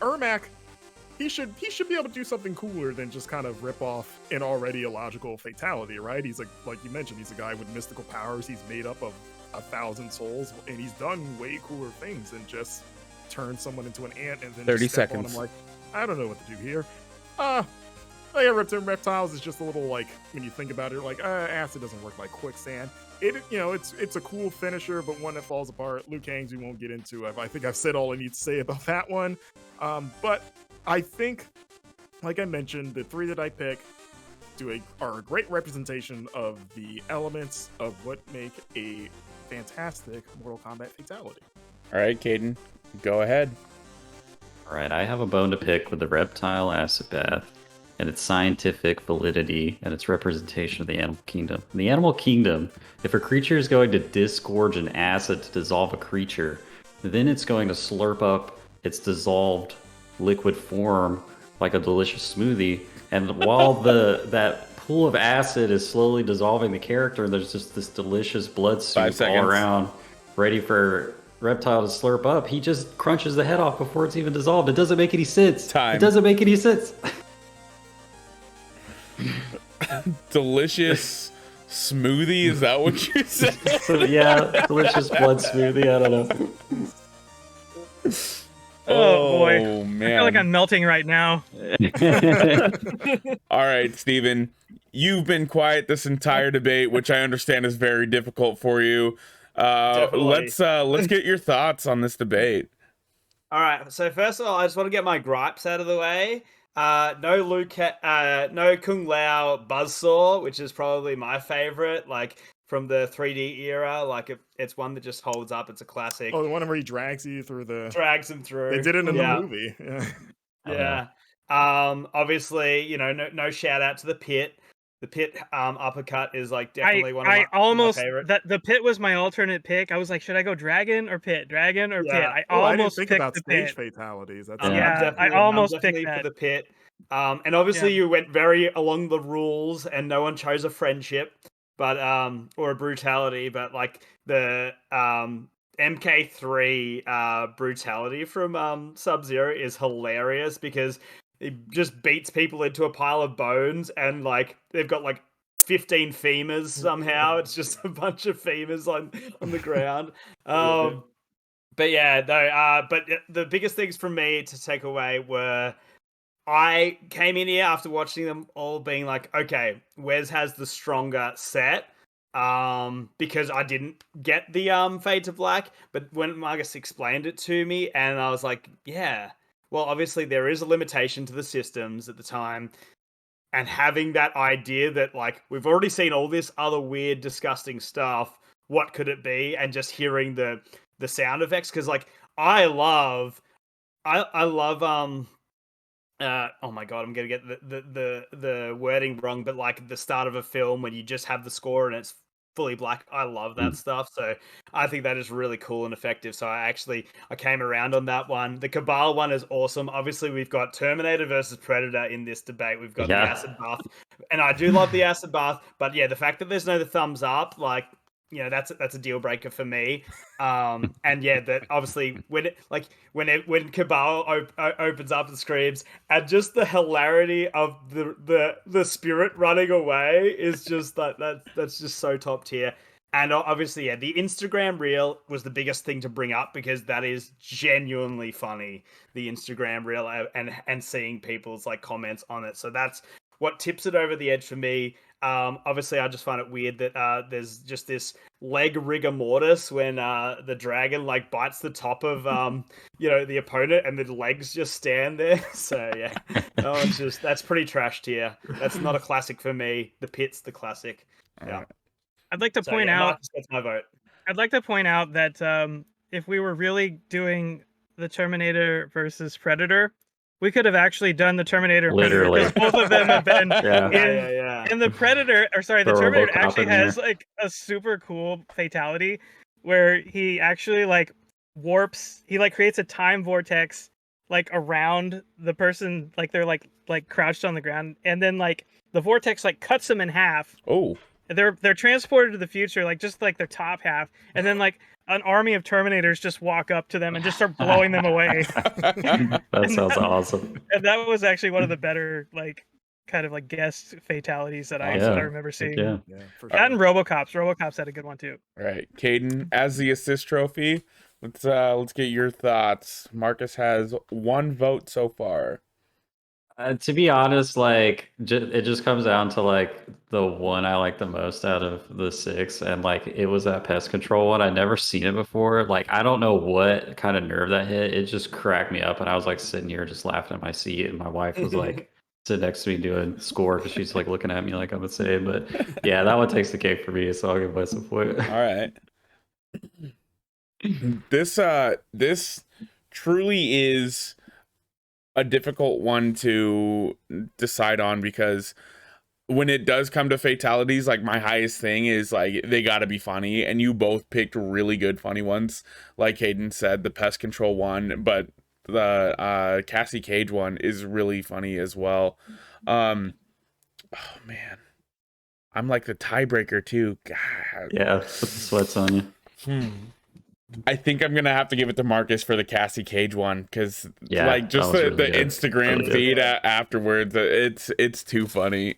Ermac, he should be able to do something cooler than just kind of rip off an already illogical fatality, right? He's like you mentioned, he's a guy with mystical powers. He's made up of 1,000 souls, and he's done way cooler things than just turn someone into an ant and then 30 just step on seconds. him like, I don't know what to do here. Reptiles is just a little, like, when you think about it, like, acid doesn't work like quicksand. It's a cool finisher, but one that falls apart. Liu Kang's we won't get into. I think I've said all I need to say about that one. But I think, like I mentioned, the three that I pick are a great representation of the elements of what make a fantastic Mortal Kombat fatality. All right, Caden, go ahead. All right, I have a bone to pick with the reptile acid bath and its scientific validity and its representation of the animal kingdom. In the animal kingdom, if a creature is going to disgorge an acid to dissolve a creature, then it's going to slurp up its dissolved liquid form like a delicious smoothie. And while that pool of acid is slowly dissolving the character, there's just this delicious blood soup all around, ready for Reptile to slurp up. He just crunches the head off before it's even dissolved. It doesn't make any sense. It doesn't make any sense. Delicious smoothie, is that what you said? Yeah, delicious blood smoothie. I don't know. Oh boy, man, I feel like I'm melting right now. All right, Steven, you've been quiet this entire debate, which I understand is very difficult for you. Let's get your thoughts on this debate. All right, so first of all, I just want to get my gripes out of the way. No Kung Lao Buzzsaw, which is probably my favorite, like from the 3D era. Like it's one that just holds up. It's a classic. Oh, the one where he drags him through. They did it in the movie. Yeah. Obviously, no shout out to the pit. The pit uppercut is like definitely one of my favorite. The pit was my alternate pick. I was like, should I go dragon or pit? Dragon or pit? I I didn't almost think picked about the stage pit. fatalities. I almost picked that. For the pit. And obviously you went very along the rules, and no one chose a friendship, but or a brutality, but like the MK3 brutality from Sub-Zero is hilarious because it just beats people into a pile of bones, and like they've got like 15 femurs somehow. It's just a bunch of femurs on the ground. But yeah, no. But the biggest things from me to take away were, I came in here after watching them all being like, okay, Wes has the stronger set. Because I didn't get the Fade to Black, but when Marcus explained it to me, and I was like, yeah. Well, obviously there is a limitation to the systems at the time, and having that idea that like we've already seen all this other weird, disgusting stuff. What could it be? And just hearing the sound effects, because like I love oh my god, I'm gonna get the wording wrong, but like the start of a film when you just have the score and it's fully black. I love that stuff. So I think that is really cool and effective. So I came around on that one. The Cabal one is awesome. Obviously, we've got Terminator versus Predator in this debate. We've got the acid bath, and I do love the acid bath. But yeah, the fact that there's no thumbs up, like, that's a deal breaker for me. And yeah, that obviously when Cabal opens up and screams, and just the hilarity of the spirit running away is just that's just so top tier. And obviously, yeah, the Instagram reel was the biggest thing to bring up, because that is genuinely funny. The Instagram reel and seeing people's like comments on it. So that's what tips it over the edge for me. Obviously, I just find it weird that there's just this leg rigor mortis when the dragon like bites the top of the opponent, and the legs just stand there. So yeah, that's pretty trash tier. That's not a classic for me. The pit's the classic. Yeah. I'd like to point out. Marcus gets my vote. I'd like to point out that if we were really doing the Terminator versus Predator, we could have actually done the Terminator Literally. because both of them have been Yeah. and the Predator, or sorry, the Throw Terminator RoboCop actually in has there. like a super cool fatality where he actually like warps, he like creates a time vortex like around the person, like they're like crouched on the ground, and then like the vortex like cuts them in half. Oh. They're transported to the future, like just like their top half, and then like an army of Terminators just walk up to them and just start blowing them away. That sounds awesome. And that was actually one of the better like kind of like guest fatalities that I Yeah. remember seeing. Yeah. Yeah, for That and RoboCops had a good one too. All right, Caden, as the assist trophy, let's get your thoughts. Marcus has 1 vote so far. To be honest, like it just comes down to like the one I like the most out of the 6, and like it was that pest control one. I'd never seen it before. Like I don't know what kind of nerve that hit. It just cracked me up, and I was like sitting here just laughing at my seat, and my wife was like sitting next to me doing score because she's like looking at me like I'm insane. But yeah, that one takes the cake for me, so I'll give myself a point. All right. This truly is a difficult one to decide on, because when it does come to fatalities, like my highest thing is like they got to be funny, and you both picked really good funny ones. Like Hayden said, the pest control one, but the Cassie Cage one is really funny as well. Oh man, I'm like the tiebreaker too. God. Yeah, put the sweats on you. I think I'm gonna have to give it to Marcus for the Cassie Cage one, because Yeah, like just that the was really good. Instagram Really feed afterwards, it's too funny.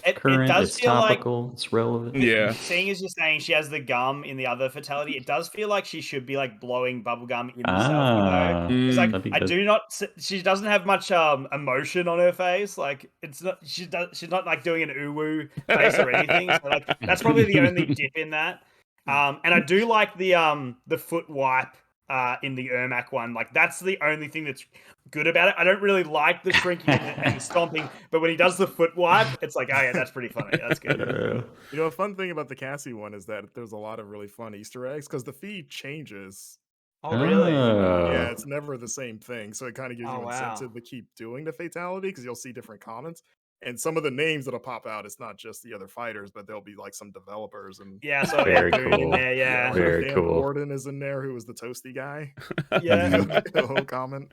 It Current, does it's feel like, topical, it's relevant. Yeah. seeing as you're saying she has the gum in the other fatality, it does feel like she should be like blowing bubblegum in the selfie though. It's like that'd be I good. do not. She doesn't have much emotion on her face. Like it's not. She's not like doing an uwu face or anything. So like that's probably the only dip in that. And I do like the foot wipe in the Ermac one. Like that's the only thing that's good about it. I don't really like the shrinking and the stomping, but when he does the foot wipe, it's like, oh yeah, that's pretty funny. That's good. You know, a fun thing about the Cassie one is that there's a lot of really fun Easter eggs because the feed changes. Oh really? Yeah, it's never the same thing. So it kind of gives Oh, you wow. incentive to keep doing the fatality because you'll see different comments. And some of the names that'll pop out, it's not just the other fighters, but there'll be like some developers and Yeah, so Very Boone in cool. there, yeah. Very Dan cool. Borden is in there, who was the toasty guy. Yeah. The whole comment.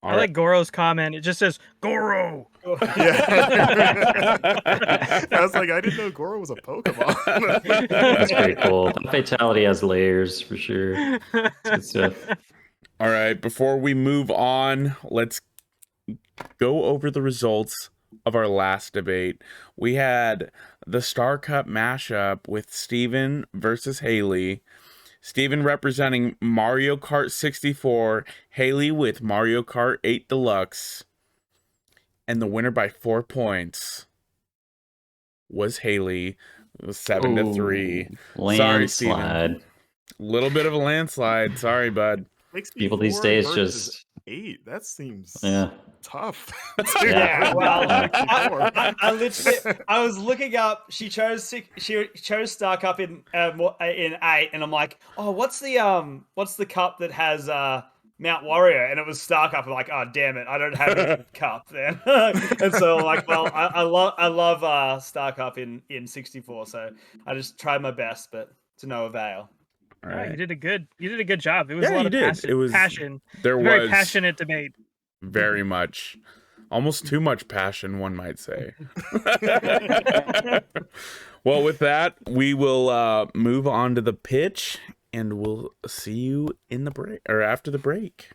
I like Goro's comment. It just says Goro. Yeah. I was like, I didn't know Goro was a Pokemon. That's pretty cool. The fatality has layers for sure. It's good stuff. All right, before we move on, let's go over the results of our last debate. We had the Star Cup mashup with Steven versus Haley. Steven representing Mario Kart 64, Haley with Mario Kart 8 Deluxe. And the winner by 4 points was Haley. It was 7-3. Sorry, Steven. Landslide. Little bit of a landslide. Sorry, bud. People these 64 days versus just 8. That seems yeah. tough. Yeah, well, I I literally, I was looking up. She chose Star Cup in 8, and I'm like, oh, what's the cup that has Mount Warrior? And it was Star Cup. I'm like, oh damn it, I don't have any cup then. And so I'm like, well, I love Star Cup in 64, so I just tried my best, but to no avail. All Yeah, right. you did a good job. It was Yeah, a lot you of did. passion. It was- passion. There Very was passionate debate. very much, almost too much passion, one might say. Well, with that, we will move on to the pitch, and we'll see you in the break or after the break.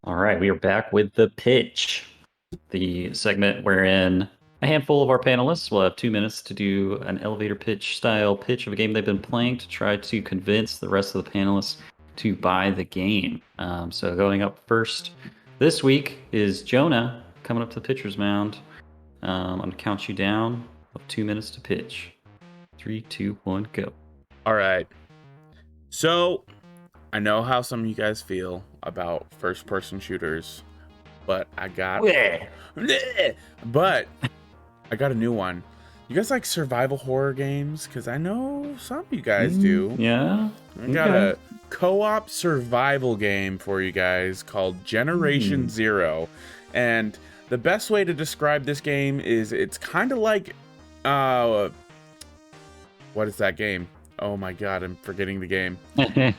All right, we are back with the pitch, the segment wherein a handful of our panelists will have 2 minutes to do an elevator pitch style pitch of a game they've been playing to try to convince the rest of the panelists to buy the game. So going up first this week is Jonah, coming up to the pitcher's mound. I'm going to count you down of 2 minutes to pitch. 3, 2, 1, go. All right. So, I know how some of you guys feel about first-person shooters, but I got a new one. You guys like survival horror games? Because I know some of you guys do. Yeah. I got a co-op survival game for you guys called Generation Zero. And the best way to describe this game is it's kind of like... what is that game? Oh my god, I'm forgetting the game. DayZ.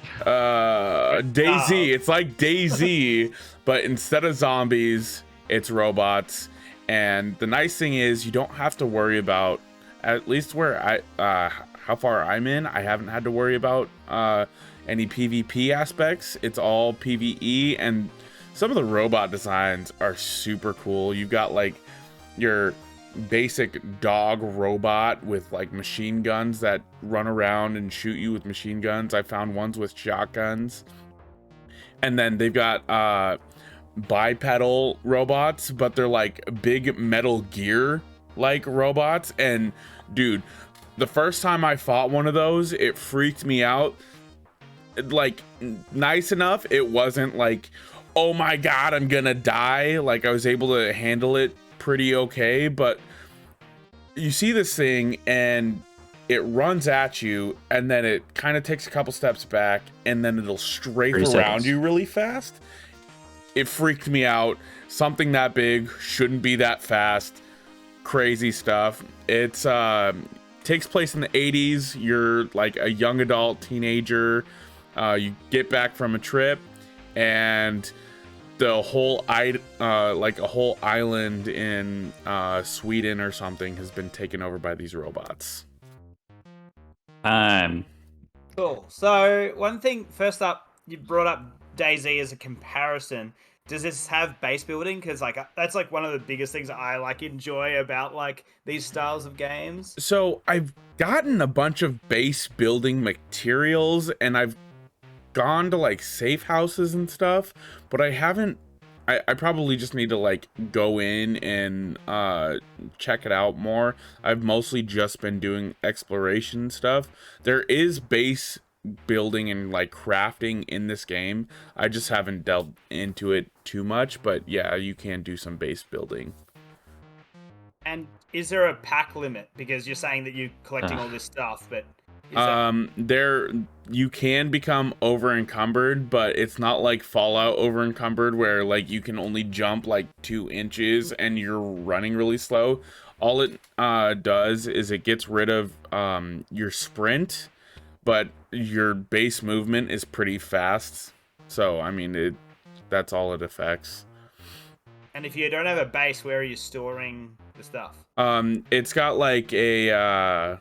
It's like DayZ, but instead of zombies, it's robots. And the nice thing is you don't have to worry about, at least where how far I'm in, I haven't had to worry about any PvP aspects. It's all PvE, and some of the robot designs are super cool. You've got like your basic dog robot with like machine guns that run around and shoot you with machine guns. I found ones with shotguns. And then they've got bipedal robots, but they're like big Metal Gear like robots. And dude, the first time I fought one of those, it freaked me out. Like, nice enough, it wasn't like, oh my god, I'm gonna die. Like, I was able to handle it pretty okay. But you see this thing and it runs at you, and then it kind of takes a couple steps back, and then it'll strafe around you really fast. It freaked me out. Something that big shouldn't be that fast. Crazy stuff. It's takes place in the 80s. You're like a young adult teenager. You get back from a trip, and the whole like a whole island in Sweden or something has been taken over by these robots. Cool. So one thing, first up, you brought up DayZ as a comparison. Does this have base building? Because like that's like one of the biggest things I like enjoy about like these styles of games. So I've gotten a bunch of base building materials, and I've gone to like safe houses and stuff, but I haven't. I probably just need to like go in and check it out more. I've mostly just been doing exploration stuff. There is base building and like crafting in this game. I just haven't delved into it too much, but yeah, you can do some base building. And is there a pack limit? Because you're saying that you're collecting all this stuff, but there you can become over encumbered, but it's not like Fallout over encumbered where like you can only jump like 2 inches and you're running really slow. All it does is it gets rid of your sprint, but your base movement is pretty fast. So I mean, that's all it affects. And if you don't have a base, where are you storing the stuff? It's got like a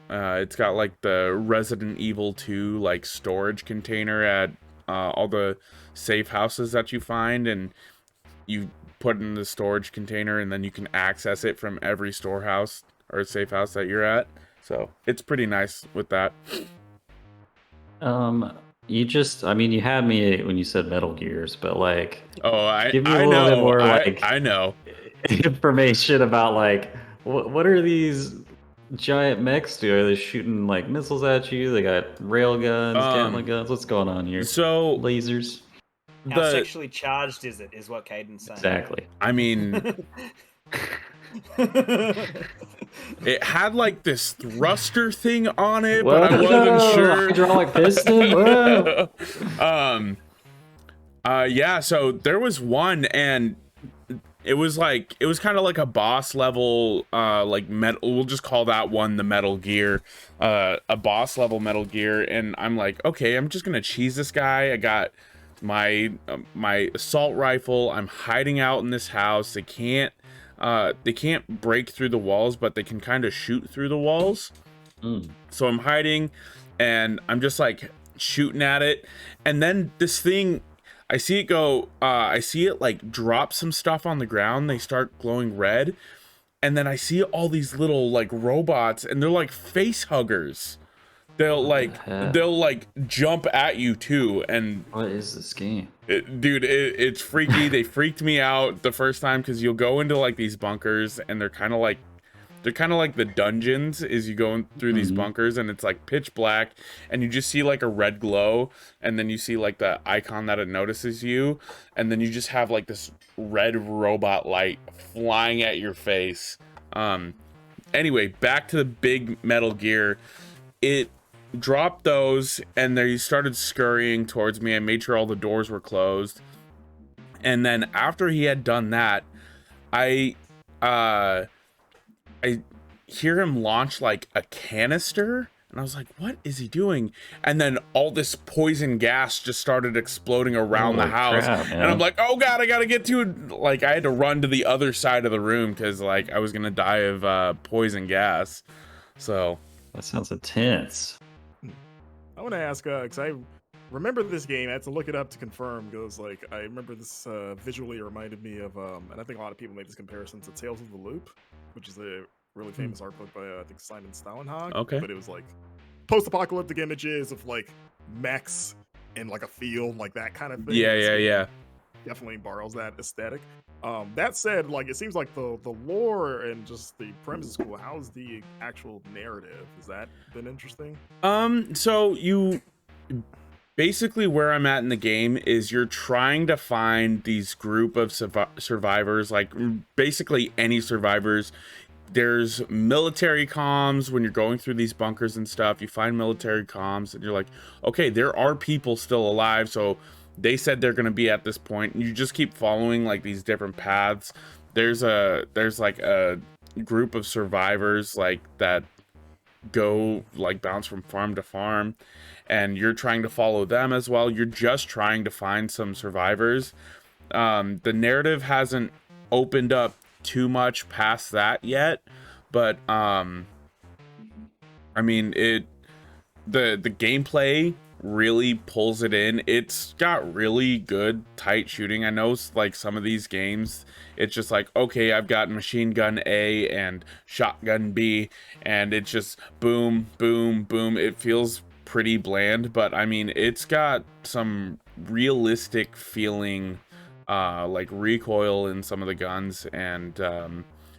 it's got like the Resident Evil 2 like storage container at all the safe houses that you find, and you put in the storage container, and then you can access it from every storehouse or safe house that you're at. So it's pretty nice with that. You just, I mean, you had me when you said Metal Gears, but like, give me a little bit more like I know information about like what are these giant mechs do? Are they shooting like missiles at you? They got rail guns, Gatling guns. What's going on here? So lasers. How sexually charged is it? Is what Caden's saying. Exactly. I mean, it had like this thruster thing on it, but I wasn't sure. Hydraulic piston. Yeah. So there was one, and it was kind of like a boss level, like metal. We'll just call that one the Metal Gear, a boss level Metal Gear. And I'm like, okay, I'm just gonna cheese this guy. I got my assault rifle. I'm hiding out in this house. They can't break through the walls, but they can kind of shoot through the walls. So I'm hiding, and I'm just like shooting at it, and then this thing, I see it go, I see it like drop some stuff on the ground. They start glowing red. And then I see all these little like robots, and they're like face huggers. They'll like jump at you too. And what is this game? Dude, it's freaky. They freaked me out the first time because you'll go into like these bunkers, and they're kind of like the dungeons as you go through these bunkers, and it's like pitch black, and you just see like a red glow, and then you see like the icon that it notices you, and then you just have like this red robot light flying at your face. Anyway, back to the big Metal Gear. It dropped those, and they started scurrying towards me. I made sure all the doors were closed. And then after he had done that, I hear him launch like a canister, and I was like, what is he doing? And then all this poison gas just started exploding around the house. Crap, and I'm like, oh god, I gotta get to it. Like, I had to run to the other side of the room because like I was gonna die of poison gas. So that sounds intense. I want to ask, because I remember this game. I had to look it up to confirm, because like I remember this visually reminded me of, and I think a lot of people make this comparison to Tales of the Loop, which is a really famous art book by I think Simon Stauenhag. Okay. But it was like post-apocalyptic images of like mechs in like a field, like that kind of thing. Yeah. Definitely borrows that aesthetic. That said, like it seems like the lore and just the premise is cool. How's the actual narrative? Has that been interesting? So you basically, where I'm at in the game is you're trying to find these group of survivors, like basically any survivors. There's military comms when you're going through these bunkers and stuff. You find military comms and you're like, okay, there are people still alive. So they said they're going to be at this point, and you just keep following like these different paths. There's like a group of survivors like that go like bounce from farm to farm, and you're trying to follow them as well. You're just trying to find some survivors. The narrative hasn't opened up too much past that yet, but I mean, the gameplay really pulls it in. It's got really good tight shooting. I know like some of these games, it's just like, okay, I've got machine gun A and shotgun B, and it's just boom, boom, boom. It feels pretty bland, but I mean, it's got some realistic feeling like recoil in some of the guns, and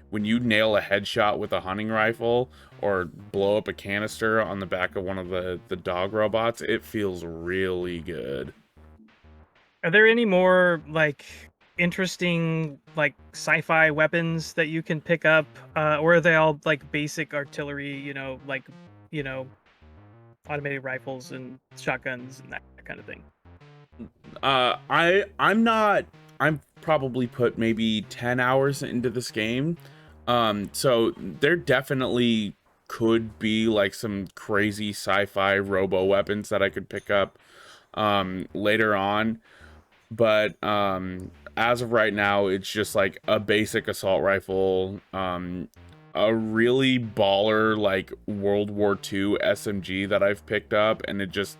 when you nail a headshot with a hunting rifle or blow up a canister on the back of one of the dog robots, it feels really good. Are there any more like interesting like sci-fi weapons that you can pick up, or are they all like basic artillery, like automated rifles and shotguns and that kind of thing? I'm probably put maybe 10 hours into this game. So there definitely could be like some crazy sci-fi robo weapons that I could pick up later on. But as of right now, it's just like a basic assault rifle, a really baller like World War II SMG that I've picked up, and it just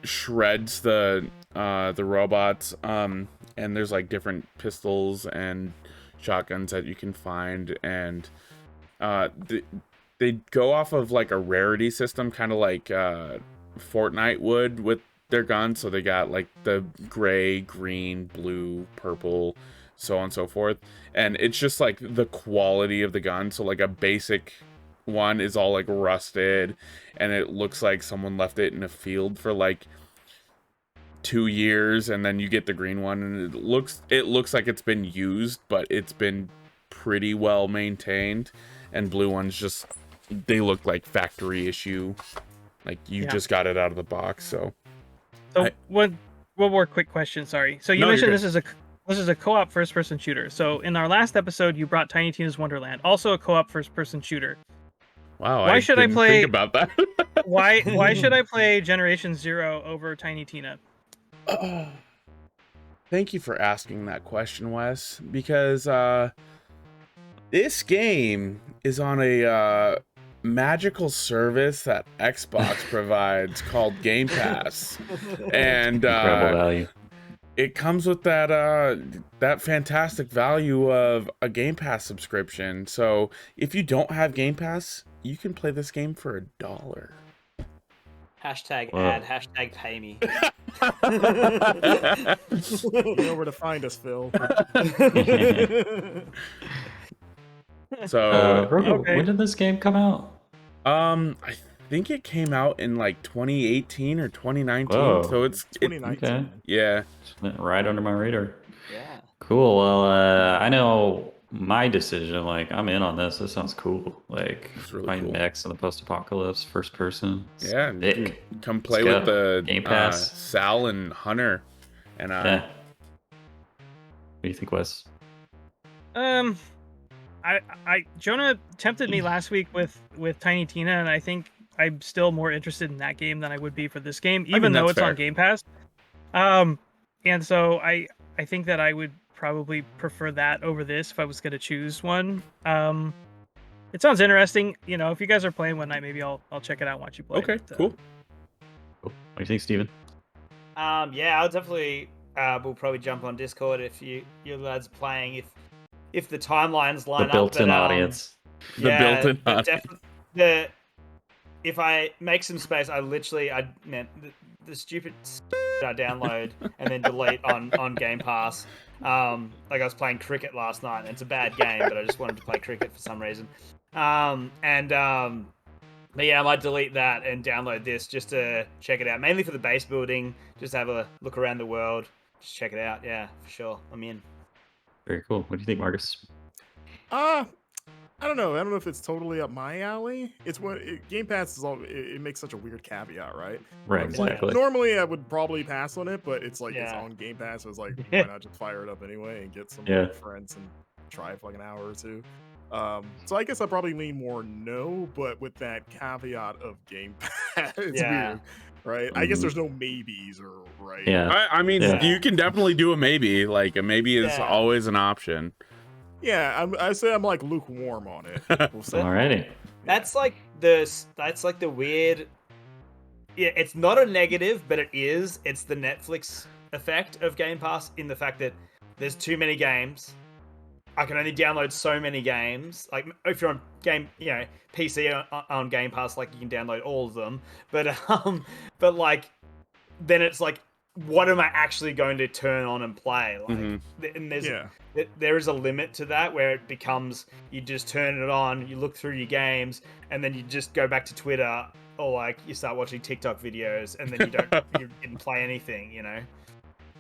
shreds the robots. And there's like different pistols and shotguns that you can find, and they go off of like a rarity system, kind of like Fortnite would with their guns. So they got like the gray, green, blue, purple, so on and so forth, and it's just like the quality of the gun. So like a basic one is all like rusted, and it looks like someone left it in a field for like 2 years, and then you get the green one, and it looks like it's been used, but it's been pretty well maintained. And blue ones just, they look like factory issue, like you just got it out of the box. So one more quick question, sorry. So you mentioned this is a co-op first-person shooter. So in our last episode, you brought Tiny Tina's Wonderland, also a co-op first-person shooter. Wow, why should I play? Think about that. why should I play Generation Zero over Tiny Tina? Thank you for asking that question, Wes, because this game is on a magical service that Xbox provides called Game Pass, and incredible value. It comes with that fantastic value of a Game Pass subscription. So if you don't have Game Pass, you can play this game for $1. Hashtag ad, hashtag pay me. You know where to find us, Phil. So when did this game come out? I think it came out in like 2018 or 2019. Whoa. So it's 2019. Okay. Yeah. Just went right under my radar. Yeah. Cool. Well, I know my decision. Like, I'm in on this. This sounds cool. Like, It's really fighting cool. mechs in the post-apocalypse, first person. Yeah, Sick. dude, come play Let's with go. the Game Pass. Sal and Hunter, and Yeah. What do you think, Wes? Jonah tempted me last week with Tiny Tina, and I think I'm still more interested in that game than I would be for this game, even though it's fair. on Game Pass. And so I think that I would probably prefer that over this if I was going to choose one. It sounds interesting. You know, if you guys are playing one night, maybe I'll check it out and watch you play. Okay, But, cool. What do you think, Steven? Yeah, I'll definitely. We'll probably jump on Discord if you lads are playing. If the timelines line The built-in audience. The built-in audience. If I make some space, I meant the stupid I download and then delete on Game Pass. Like I was playing cricket last night, and it's a bad game, but I just wanted to play cricket for some reason. But yeah, I might delete that and download this just to check it out, mainly for the base building. Just have a look around the world. Just check it out. Yeah, for sure. I'm in. Very cool. What do you think, Marcus? I don't know. I don't know if it's totally up my alley. It's what Game Pass is all. It makes such a weird caveat, right? Right, It's like, exactly. normally, I would probably pass on it, but it's like it's Yeah. on Game Pass. So it's like, why not just fire it up anyway and get some like, friends and try it for like an hour or two? So I guess I probably lean more no, but with that caveat of Game Pass, it's weird, right? I guess there's no maybes or right. Yeah. I mean, you can definitely do a maybe. Like a maybe is always an option. Yeah, I say I'm like lukewarm on it. We'll say. Alrighty. That's like the weird. Yeah, it's not a negative, but it is. It's the Netflix effect of Game Pass in the fact that there's too many games. I can only download so many games. Like if you're on PC on Game Pass, like you can download all of them. But like then it's like, what am I actually going to turn on and play? Like, and there is a limit to that where it becomes you just turn it on, you look through your games, and then you just go back to Twitter or like you start watching TikTok videos, and then you didn't play anything, you know?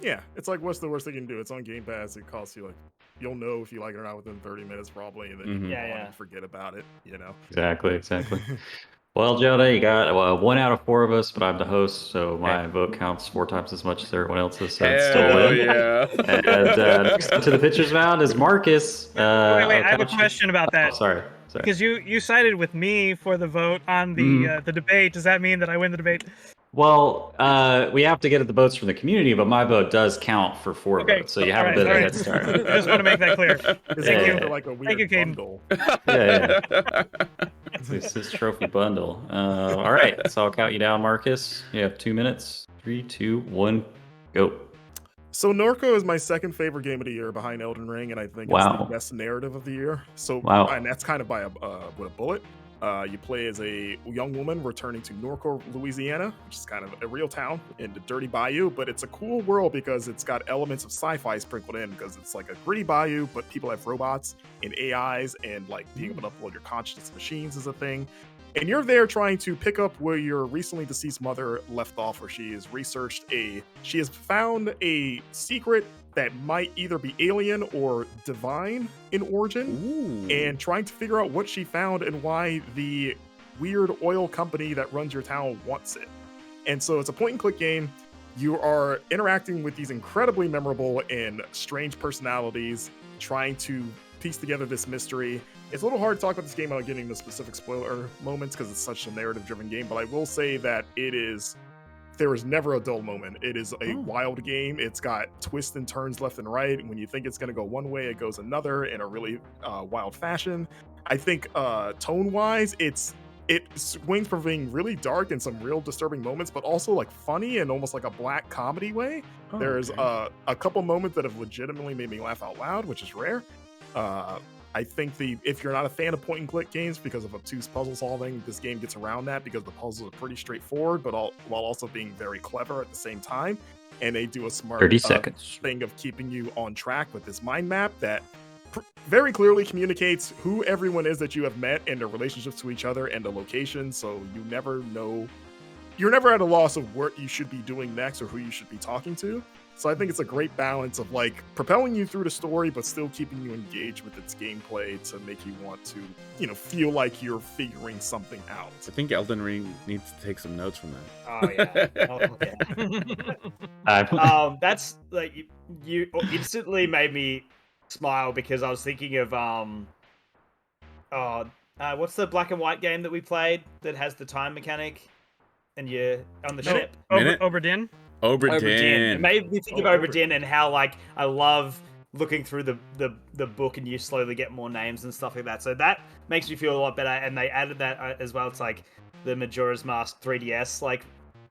Yeah, it's like what's the worst thing you can do? It's on Game Pass. It costs you like you'll know if you like it or not within 30 minutes probably, and then you can forget about it. You know? Exactly. Well, Jonah, you got 1 out of 4 of us, but I'm the host, so my vote counts 4 times as much as everyone else's. So it's still in. And next to the pitcher's mound is Marcus. Wait, I have a question about that. Oh, sorry. Because you sided with me for the vote on the debate. Does that mean that I win the debate? Well, we have to get the votes from the community, but my vote does count for 4 votes, so you have a bit of a head start. I just want to make that clear. Thank you. Like a weird Thank you, Caden. bundle. Yeah. This is trophy bundle. All right, so I'll count you down, Marcus. You have 2 minutes. 3, 2, 1, go. So NORCO is my second favorite game of the year behind Elden Ring, and I think it's the best narrative of the year. So, and that's kind of by with a bullet. You play as a young woman returning to Norco, Louisiana, which is kind of a real town in the dirty bayou, but it's a cool world because it's got elements of sci-fi sprinkled in because it's like a gritty bayou, but people have robots and AIs, and like being able to upload your conscious machines is a thing. And you're there trying to pick up where your recently deceased mother left off, where she has found a secret that might either be alien or divine in origin, and trying to figure out what she found and why the weird oil company that runs your town wants it. And so it's a point-and-click game. You are interacting with these incredibly memorable and strange personalities, trying to piece together this mystery. It's a little hard to talk about this game without getting the specific spoiler moments because it's such a narrative-driven game, but I will say that there is never a dull moment. It is a wild game. It's got twists and turns left and right. When you think it's going to go one way, it goes another in a really wild fashion. I think tone-wise, it swings from being really dark and some real disturbing moments, but also like funny and almost like a black comedy way. There's a couple moments that have legitimately made me laugh out loud, which is rare. I think if you're not a fan of point-and-click games because of obtuse puzzle solving, this game gets around that because the puzzles are pretty straightforward, but while also being very clever at the same time. And they do a smart 30 seconds thing of keeping you on track with this mind map that very clearly communicates who everyone is that you have met and their relationships to each other and the location, so you never know you're never at a loss of what you should be doing next or who you should be talking to. So I think it's a great balance of like propelling you through the story, but still keeping you engaged with its gameplay to make you want to, feel like you're figuring something out. I think Elden Ring needs to take some notes from that. Oh yeah. That's like you instantly made me smile because I was thinking of what's the black and white game that we played that has the time mechanic and you're on the ship? Oberdin. It made me think of Oberdin and how like I love looking through the book and you slowly get more names and stuff like that. So that makes me feel a lot better. And they added that as well. It's like the Majora's Mask 3DS, like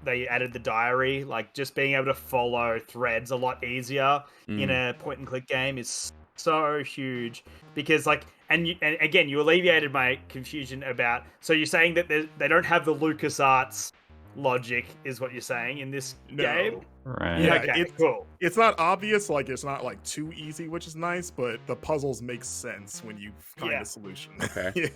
they added the diary, like just being able to follow threads a lot easier in a point and click game is so huge because like, and again, you alleviated my confusion about, so you're saying that they don't have the LucasArts logic is what you're saying in this game? Right. Yeah, okay, cool. It's not obvious, like it's not like too easy, which is nice, but the puzzles make sense when you find a solution. Okay.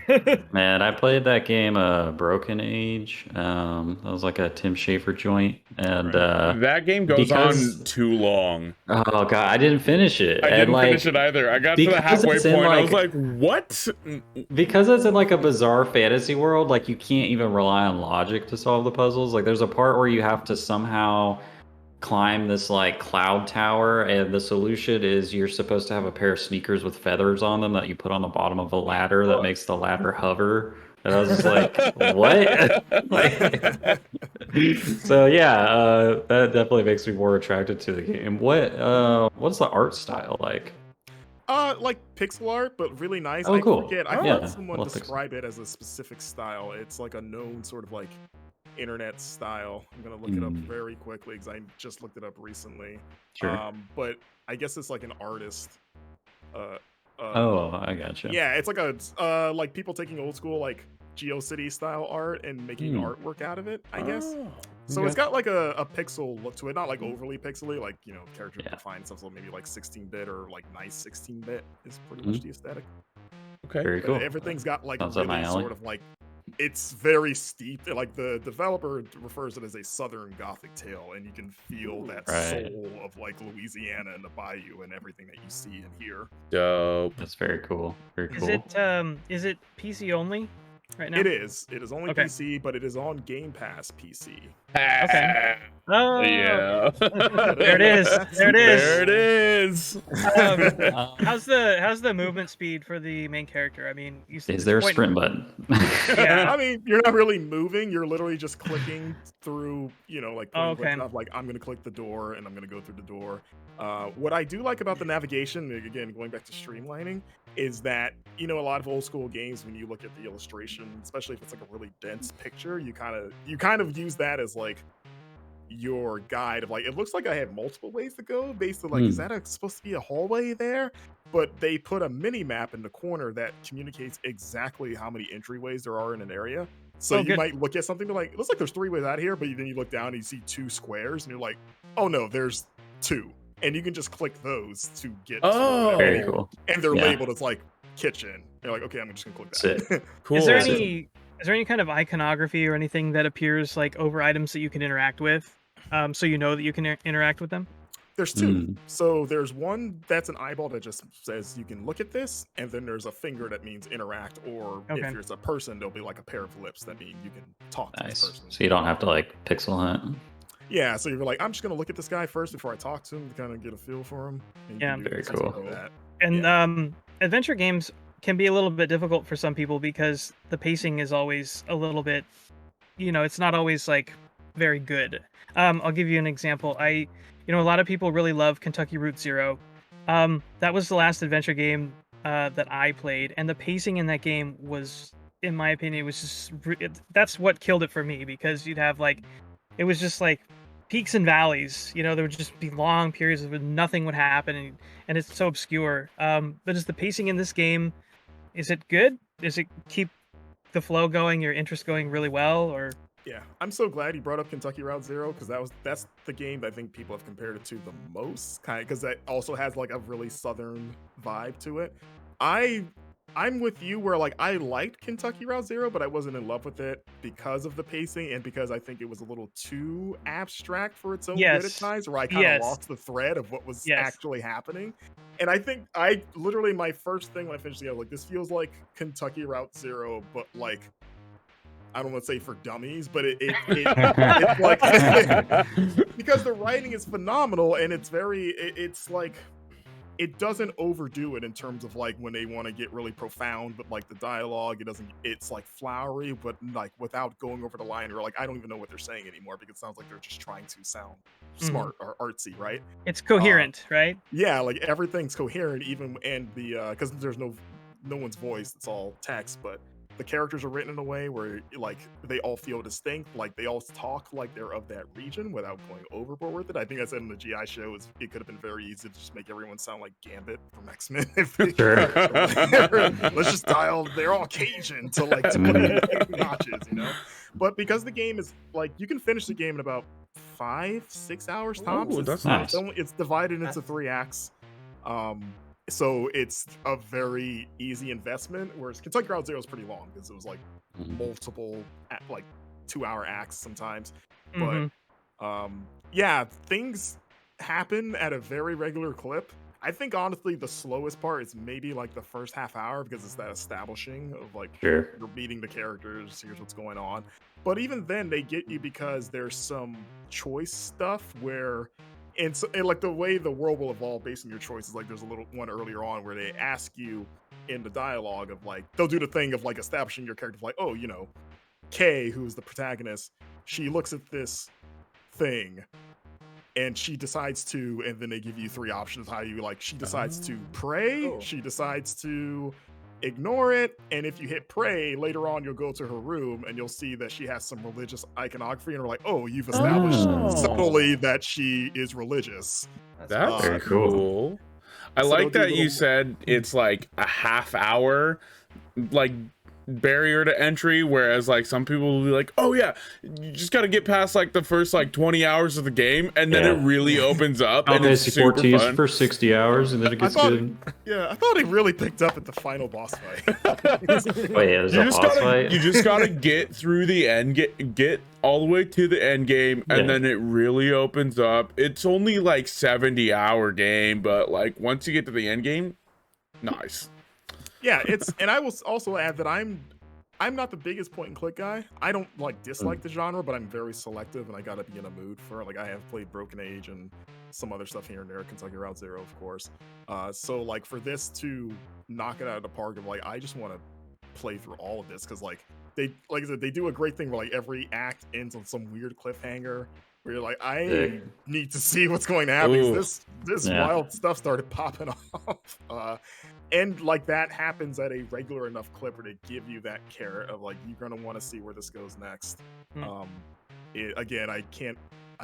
Yeah. Man, I played that game, Broken Age. That was like a Tim Schafer joint, and that game goes on too long. Oh god, I didn't finish it. I didn't finish it either. I got to the halfway point. I was like, what? Because it's in like a bizarre fantasy world, like you can't even rely on logic to solve the puzzles. Like there's a part where you have to somehow climb this like cloud tower, and the solution is you're supposed to have a pair of sneakers with feathers on them that you put on the bottom of a ladder that makes the ladder hover. And I was just like, what? So yeah, that definitely makes me more attracted to the game. What's the art style like? Like pixel art, but really nice. Oh, cool. I heard someone describe it as a specific style. It's like a known sort of like internet style. I'm gonna look it up very quickly because I just looked it up recently. Sure. But I guess it's like an artist. I gotcha. Yeah, it's like a like people taking old school like GeoCity style art and making artwork out of it, I guess. So it's got like a pixel look to it, not like overly pixely, like character defined stuff, so maybe like 16-bit or like nice 16-bit is pretty much the aesthetic. Okay, very cool. Everything's got like Sounds really sort of like, it's very steep. Like the developer refers to it as a Southern Gothic tale, and you can feel that soul of like Louisiana and the bayou and everything that you see and hear. Dope. That's very cool. Very cool. Is it PC only right now? It is. It is only PC, but it is on Game Pass PC. Okay. Oh yeah. There it is. There it is. There it is. How's the movement speed for the main character? I mean, is there a sprint button? Yeah, I mean, you're not really moving. You're literally just clicking through, like stuff. Like I'm gonna click the door and I'm gonna go through the door. What I do like about the navigation, again, going back to streamlining, is that a lot of old school games, when you look at the illustration, especially if it's like a really dense picture, you kind of use that as like your guide of like, it looks like I have multiple ways to go based on like, is that supposed to be a hallway there? But they put a mini map in the corner that communicates exactly how many entryways there are in an area. So you might look at something like, it looks like there's 3 ways out here, but then you look down and you see 2 squares and you're like, oh no, there's 2. And you can just click those to get to very cool. And they're labeled as like kitchen. You're like, okay, I'm just gonna click that. Cool. Is there any kind of iconography or anything that appears like over items that you can interact with? So you know that you can interact with them? There's 2. So there's one that's an eyeball that just says you can look at this, and then there's a finger that means interact, or if it's a person, there'll be like a pair of lips that mean you can talk to this person. So you don't have to like pixel hunt. Yeah, so you're like, I'm just gonna look at this guy first before I talk to him to kind of get a feel for him. Very cool. And adventure games can be a little bit difficult for some people because the pacing is always a little bit, it's not always like very good. I'll give you an example. A lot of people really love Kentucky Route Zero. That was the last adventure game that I played, and the pacing in that game was, in my opinion, that's what killed it for me, because you'd have like, it was just like peaks and valleys. There would just be long periods where nothing would happen, and it's so obscure. But is the pacing in this game, is it good? Does it keep the flow going, your interest going really well, or? Yeah, I'm so glad you brought up Kentucky Route Zero, because that's the game that I think people have compared it to the most, kind of because that also has like a really southern vibe to it. I I'm with you where like I liked Kentucky Route Zero, but I wasn't in love with it because of the pacing and because I think it was a little too abstract for its own good at Yes. times, where I kind of Yes. lost the thread of what was Yes. actually happening. And I think I literally my first thing when I finished the game, I was like, this feels like Kentucky Route Zero, but like I don't want to say for dummies, but it's like because the writing is phenomenal and it's like it doesn't overdo it in terms of like when they want to get really profound, but like the dialogue, it's like flowery, but like without going over the line, or like I don't even know what they're saying anymore because it sounds like they're just trying to sound smart or artsy, right? It's coherent, right? Yeah, like everything's coherent, even and the because there's no one's voice, it's all text, but the characters are written in a way where like they all feel distinct, like they all talk like they're of that region without going overboard with it. I think I said in the GI show it could have been very easy to just make everyone sound like Gambit from X-Men. Let's just dial, they're all Cajun to like 20 notches, you know? But because the game is like, you can finish the game in about 5-6 hours tops. Oh, that's nice. It's divided into 3 acts. So it's a very easy investment, whereas Kentucky Route Zero is pretty long because it was like multiple like 2-hour acts sometimes. But yeah, things happen at a very regular clip. I think honestly the slowest part is maybe like the first half hour because it's that establishing of like you're meeting the characters, here's what's going on. But even then they get you because there's some choice stuff where and like the way the world will evolve based on your choices, like there's a little one earlier on where they ask you in the dialogue of like they'll do the thing of like establishing your character, like, oh, you know, Kay, who's the protagonist, she looks at this thing and she decides to, and then they give you 3 options how you like, she decides to pray, she decides to ignore it, and if you hit pray, later on you'll go to her room and you'll see that she has some religious iconography and we're like, oh, you've established subtly that she is religious. That's very cool. I like that you said it's like a half hour like barrier to entry, whereas like some people will be like, oh yeah, you just got to get past like the first like 20 hours of the game and then it really opens up and it's super fun for 60 hours and then it gets good. Yeah, I thought it really picked up at the final boss fight. You just gotta get through the end, get all the way to the end game, and then it really opens up. It's only like 70-hour game, but like once you get to the end game, nice. Yeah, and I will also add that I'm not the biggest point and click guy. I don't like dislike the genre, but I'm very selective and I gotta be in a mood for it. Like I have played Broken Age and some other stuff here and there, Kentucky Route Zero, of course. So like for this to knock it out of the park of like, I just want to play through all of this because like I said, they do a great thing where like every act ends on some weird cliffhanger where you're like, I need to see what's going to happen. This wild stuff started popping off. And like that happens at a regular enough clip where they give you that carrot of like, you're going to want to see where this goes next. Again, I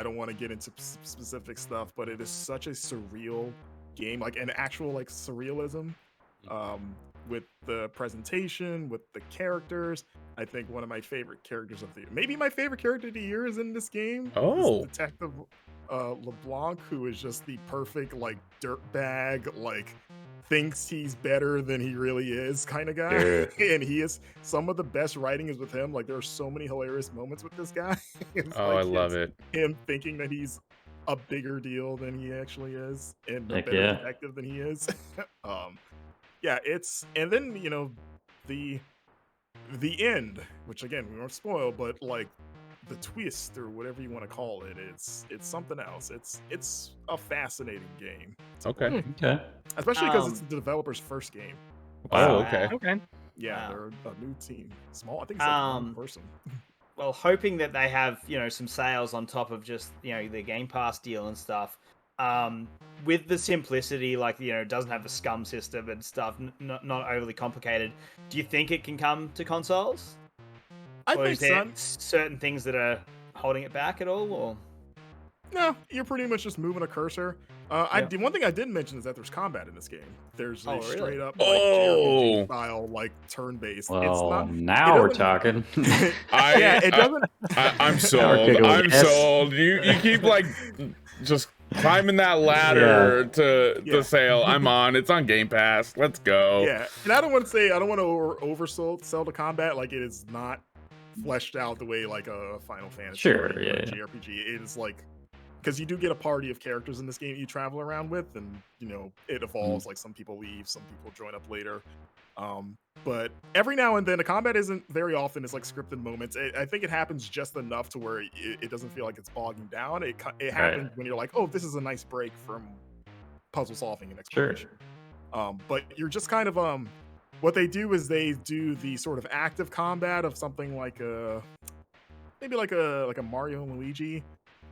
don't want to get into specific stuff, but it is such a surreal game, like an actual like surrealism with the presentation, with the characters. I think one of my favorite characters of the year, maybe my favorite character of the year is in this game. Oh, this Detective LeBlanc, who is just the perfect like dirtbag, like thinks he's better than he really is kind of guy. And he is, some of the best writing is with him. Like there are so many hilarious moments with this guy. I love it. Him thinking that he's a bigger deal than he actually is and a better detective than he is. And then you know the end, which again we won't spoil, but like the twist or whatever you want to call it, it's something else. It's a fascinating game. Okay. Especially because it's the developer's first game. Oh, okay. Yeah, they're a new team. Small, I think it's like one person. Well, hoping that they have, you know, some sales on top of just, you know, the Game Pass deal and stuff. With the simplicity, like, you know, it doesn't have the scum system and stuff, not overly complicated. Do you think it can come to consoles? I or think is there certain things that are holding it back at all? Or no, you're pretty much just moving a cursor. One thing I didn't mention is that there's combat in this game. There's a straight up like JRPG style like turn-based. Well, now we're talking. It doesn't. I'm sold. I'm sold. You keep like just climbing that ladder to sale. I'm on. It's on Game Pass. Let's go. Yeah, and I don't want to oversell the combat. Like, it is not fleshed out the way like a Final Fantasy or a JRPG. It is like, because you do get a party of characters in this game you travel around with, and you know it evolves. Like, some people leave, some people join up later. But every now and then, the combat isn't very often. It's like scripted moments. I think it happens just enough to where it doesn't feel like it's bogging down. It happens when you're like, oh, this is a nice break from puzzle solving and exploration. But you're just kind of what they do is they do the sort of active combat of something like maybe like a Mario and Luigi.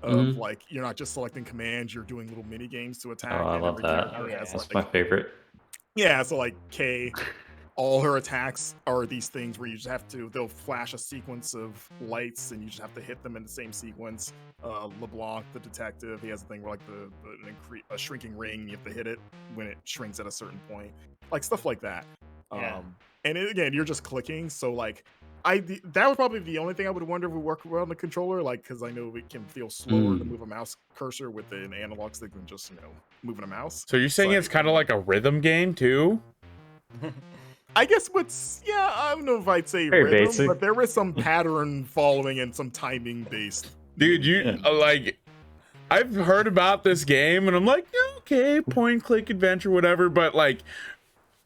Of like, you're not just selecting commands, you're doing little mini games to attack. Oh, I love that. That's my favorite. Yeah, so like Kay, all her attacks are these things where you just have to, they'll flash a sequence of lights and you just have to hit them in the same sequence. LeBlanc, the detective, he has a thing where like a shrinking ring, you have to hit it when it shrinks at a certain point. Like stuff like that. And again, you're just clicking, so like that was probably the only thing I would wonder if we work well on the controller, like, because I know it can feel slower to move a mouse cursor with an analog stick than just, you know, moving a mouse. So you're saying it's kind of like a rhythm game too? I guess I don't know if I'd say very rhythm, basic. but there is some pattern following and some timing based. Dude, like, I've heard about this game and I'm like, okay, point click adventure, whatever, but like,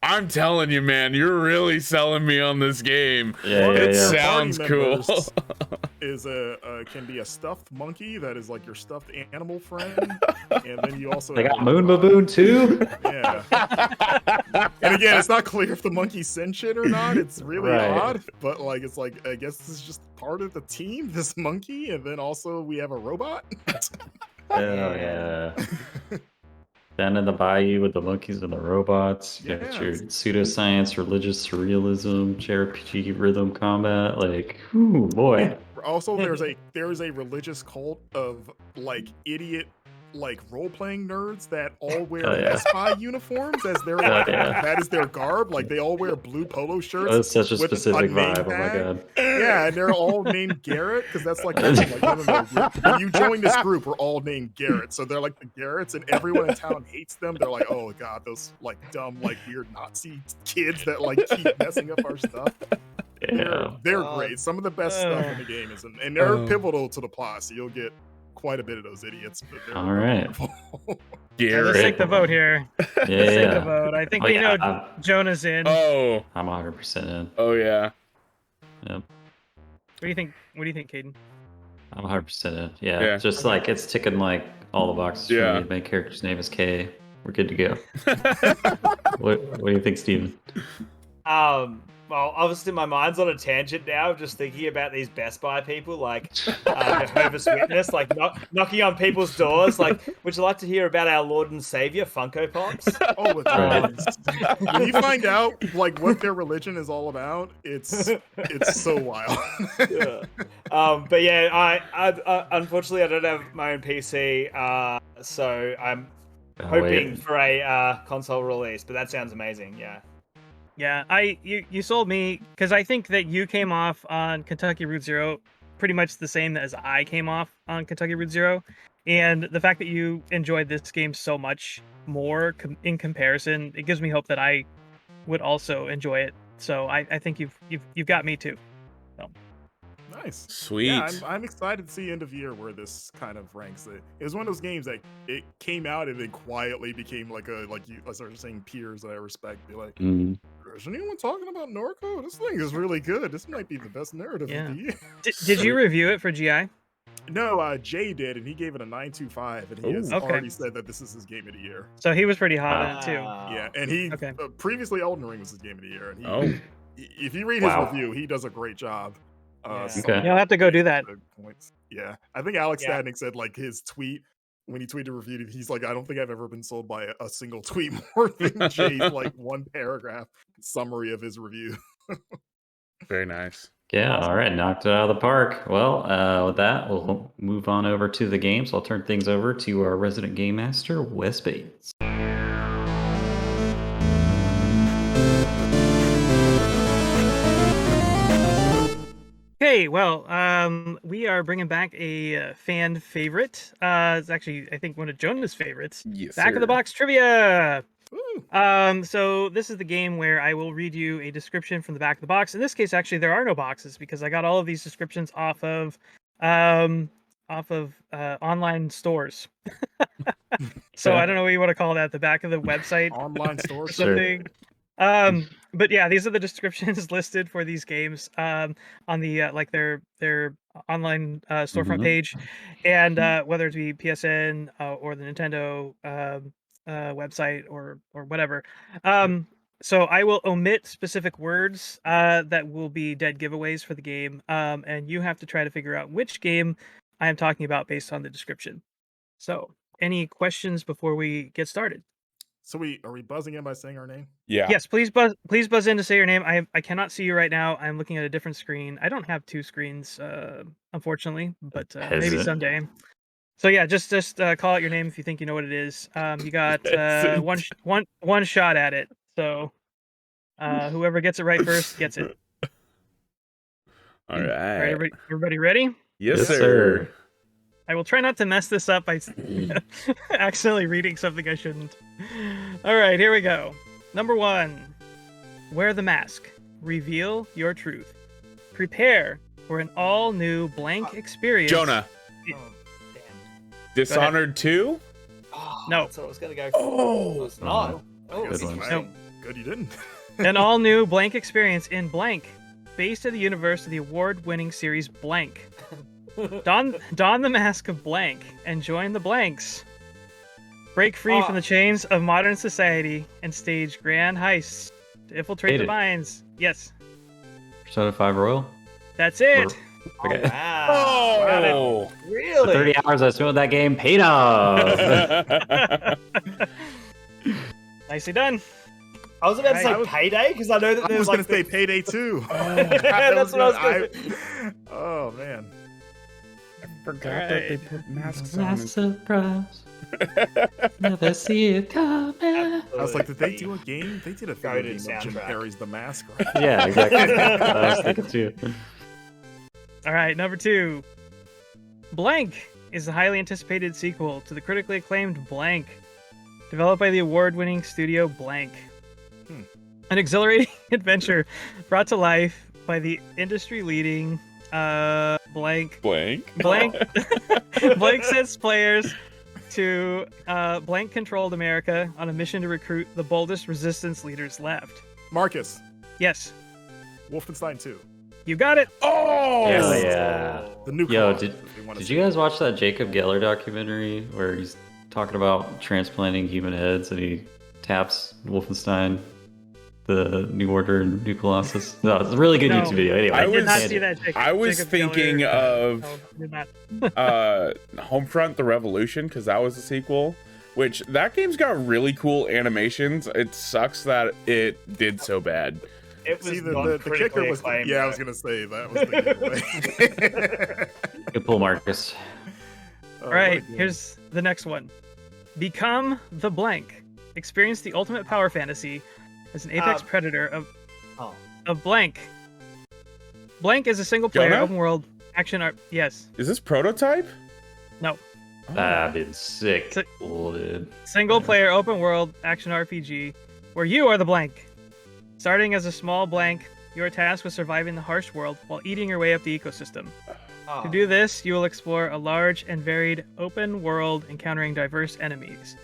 I'm telling you, man, you're really selling me on this game. It sounds cool. Is can be a stuffed monkey that is like your stuffed animal friend, and then you also got Moon Baboon too. Yeah. And again, it's not clear if the monkey's sentient or not. It's really odd, but like, it's like, I guess this is just part of the team, this monkey, and then also we have a robot. Down in the bayou with the monkeys and the robots. You got your pseudoscience, religious surrealism, JRPG rhythm combat. Like, ooh, boy. Also, there is a religious cult of like idiot like role-playing nerds that all wear Best Buy uniforms as their that is their garb. Like, they all wear blue polo shirts. That's such a specific vibe. Oh my god. Yeah, and they're all named Garrett because that's like one of their, when you join this group, we're all named Garrett. So they're like the Garretts, and everyone in town hates them. They're like, oh god, those like dumb, like weird Nazi kids that like keep messing up our stuff. They're great. Some of the best stuff in the game is, and they're pivotal to the plot. So you'll get quite a bit of those idiots. All right. Let's take the vote here. Let's take the vote. I think we know Jonah's in. Oh, I'm 100% in. Oh yeah. Yep. What do you think? What do you think, Caden? I'm 100% in. Yeah. Just like it's ticking like all the boxes for me. My character's name is Kay. We're good to go. What do you think, Steven? Well, obviously my mind's on a tangent now, just thinking about these Best Buy people, like Jehovah's Witness, like knocking on people's doors, like, would you like to hear about our Lord and Savior, Funko Pops? When you find out like what their religion is all about, it's so wild. But yeah, I unfortunately I don't have my own PC, so I'm hoping for a console release. But that sounds amazing. Yeah, you sold me, because I think that you came off on Kentucky Route Zero pretty much the same as I came off on Kentucky Route Zero, and the fact that you enjoyed this game so much more in comparison, it gives me hope that I would also enjoy it. So I think you've got me too. So. Nice. Sweet. Yeah, I'm excited to see end of year where this kind of ranks. It was one of those games that it came out and then quietly became like I started saying peers that I respect. Be like, is anyone talking about NORCO? This thing is really good. This might be the best narrative of the year. Did you review it for GI? No, Jay did, and he gave it a 9.25, and he has already said that this is his game of the year. So he was pretty hot on it too. Yeah, and he previously Elden Ring was his game of the year, and if you read his review, he does a great job. You'll have to go do that. Yeah, I think Alex Stadnick said like his tweet when he tweeted review, he's like, I don't think I've ever been sold by a single tweet more than Jay's like one paragraph summary of his review. Very nice. Yeah, all right, knocked it out of the park. Well, with that, we'll move on over to the games. I'll turn things over to our resident game master, Wes Bates. Okay, well, we are bringing back a fan favorite. It's actually, I think, one of Jonah's favorites. Yes, Back of sir. the box trivia. Woo. So this is the game where I will read you a description from the back of the box. In this case, actually, there are no boxes because I got all of these descriptions off of online stores. So I don't know what you want to call that, the back of the website Online store. or something. But yeah, these are the descriptions listed for these games on the like their online storefront Mhm. page, and whether it be PSN or the Nintendo website or whatever. So I will omit specific words that will be dead giveaways for the game, and you have to try to figure out which game I am talking about based on the description. So, any questions before we get started? So are we buzzing in by saying our name? Yeah. Yes, please buzz in to say your name. I cannot see you right now. I'm looking at a different screen. I don't have two screens, unfortunately, but maybe Peasant. someday. So yeah, just call out your name if you think you know what it is. You got Peasant. one shot at it. So whoever gets it right first gets it. All All right. right, everybody ready? Yes, sir. I will try not to mess this up by accidentally reading something I shouldn't. All right, here we go. Number 1. Wear the mask. Reveal your truth. Prepare for an all-new blank experience. Jonah. Oh, damn. Dishonored 2? Oh, No. That's what I was going to go. Oh. It's not. Oh, Good it's one. interesting. Good you didn't. An all-new blank experience in blank, based in the universe of the award-winning series Blank. Don the mask of blank and join the blanks. Break free from the chains of modern society and stage grand heists to infiltrate Hate the it. minds. Yes, Persona 5 Royal. that's it. Oh, Okay. wow. Oh. The Really? 30 hours I spent with that game paid off. Nicely done. I was about to Right. say I was- Payday because I know that I there's was like gonna say Payday 2. That's what I was gonna Oh man. Forgot Alright. that they put masks on. Last surprise. Never see it coming. I was like, did they do a game? They did a video Goated game of Jim soundtrack. Carrey's The Mask, right? Yeah, exactly. I was thinking too. All right, number 2. Blank is the highly anticipated sequel to the critically acclaimed Blank, developed by the award-winning studio Blank. An exhilarating adventure brought to life by the industry-leading Blank. Blank. Blank sends players to blank-controlled America on a mission to recruit the boldest resistance leaders left. Marcus, Yes, Wolfenstein 2. you got it. Oh. Hell yeah. The new Yo, co-op, did if you wanna you see guys it. watch that Jacob Geller documentary where he's talking about transplanting human heads and he taps Wolfenstein, the New Order, and New Colossus? No, it's a really good No. YouTube video. Anyway, I I did not was- see that. Jacob, I was Jacob thinking Geller. of No, did not. Homefront: The Revolution because that was the sequel. Which that game's got really cool animations. It sucks that it did so bad. It was See, not the critically kicker was, acclaimed, yeah, I though. was gonna say that was the giveaway. good pull, Marcus. Oh, All what a right, game. here's the next one. Become the blank. Experience the ultimate power fantasy as an apex predator Oh. of blank. Blank is a single-player Jonah? open-world action art. Yes, Is this Prototype? no. That'd been sick. So- Cool, dude. Single-player open-world action RPG where you are the blank. Starting as a small blank, you are tasked with surviving the harsh world while eating your way up the ecosystem. Oh. To do this, you will explore a large and varied open world encountering diverse enemies,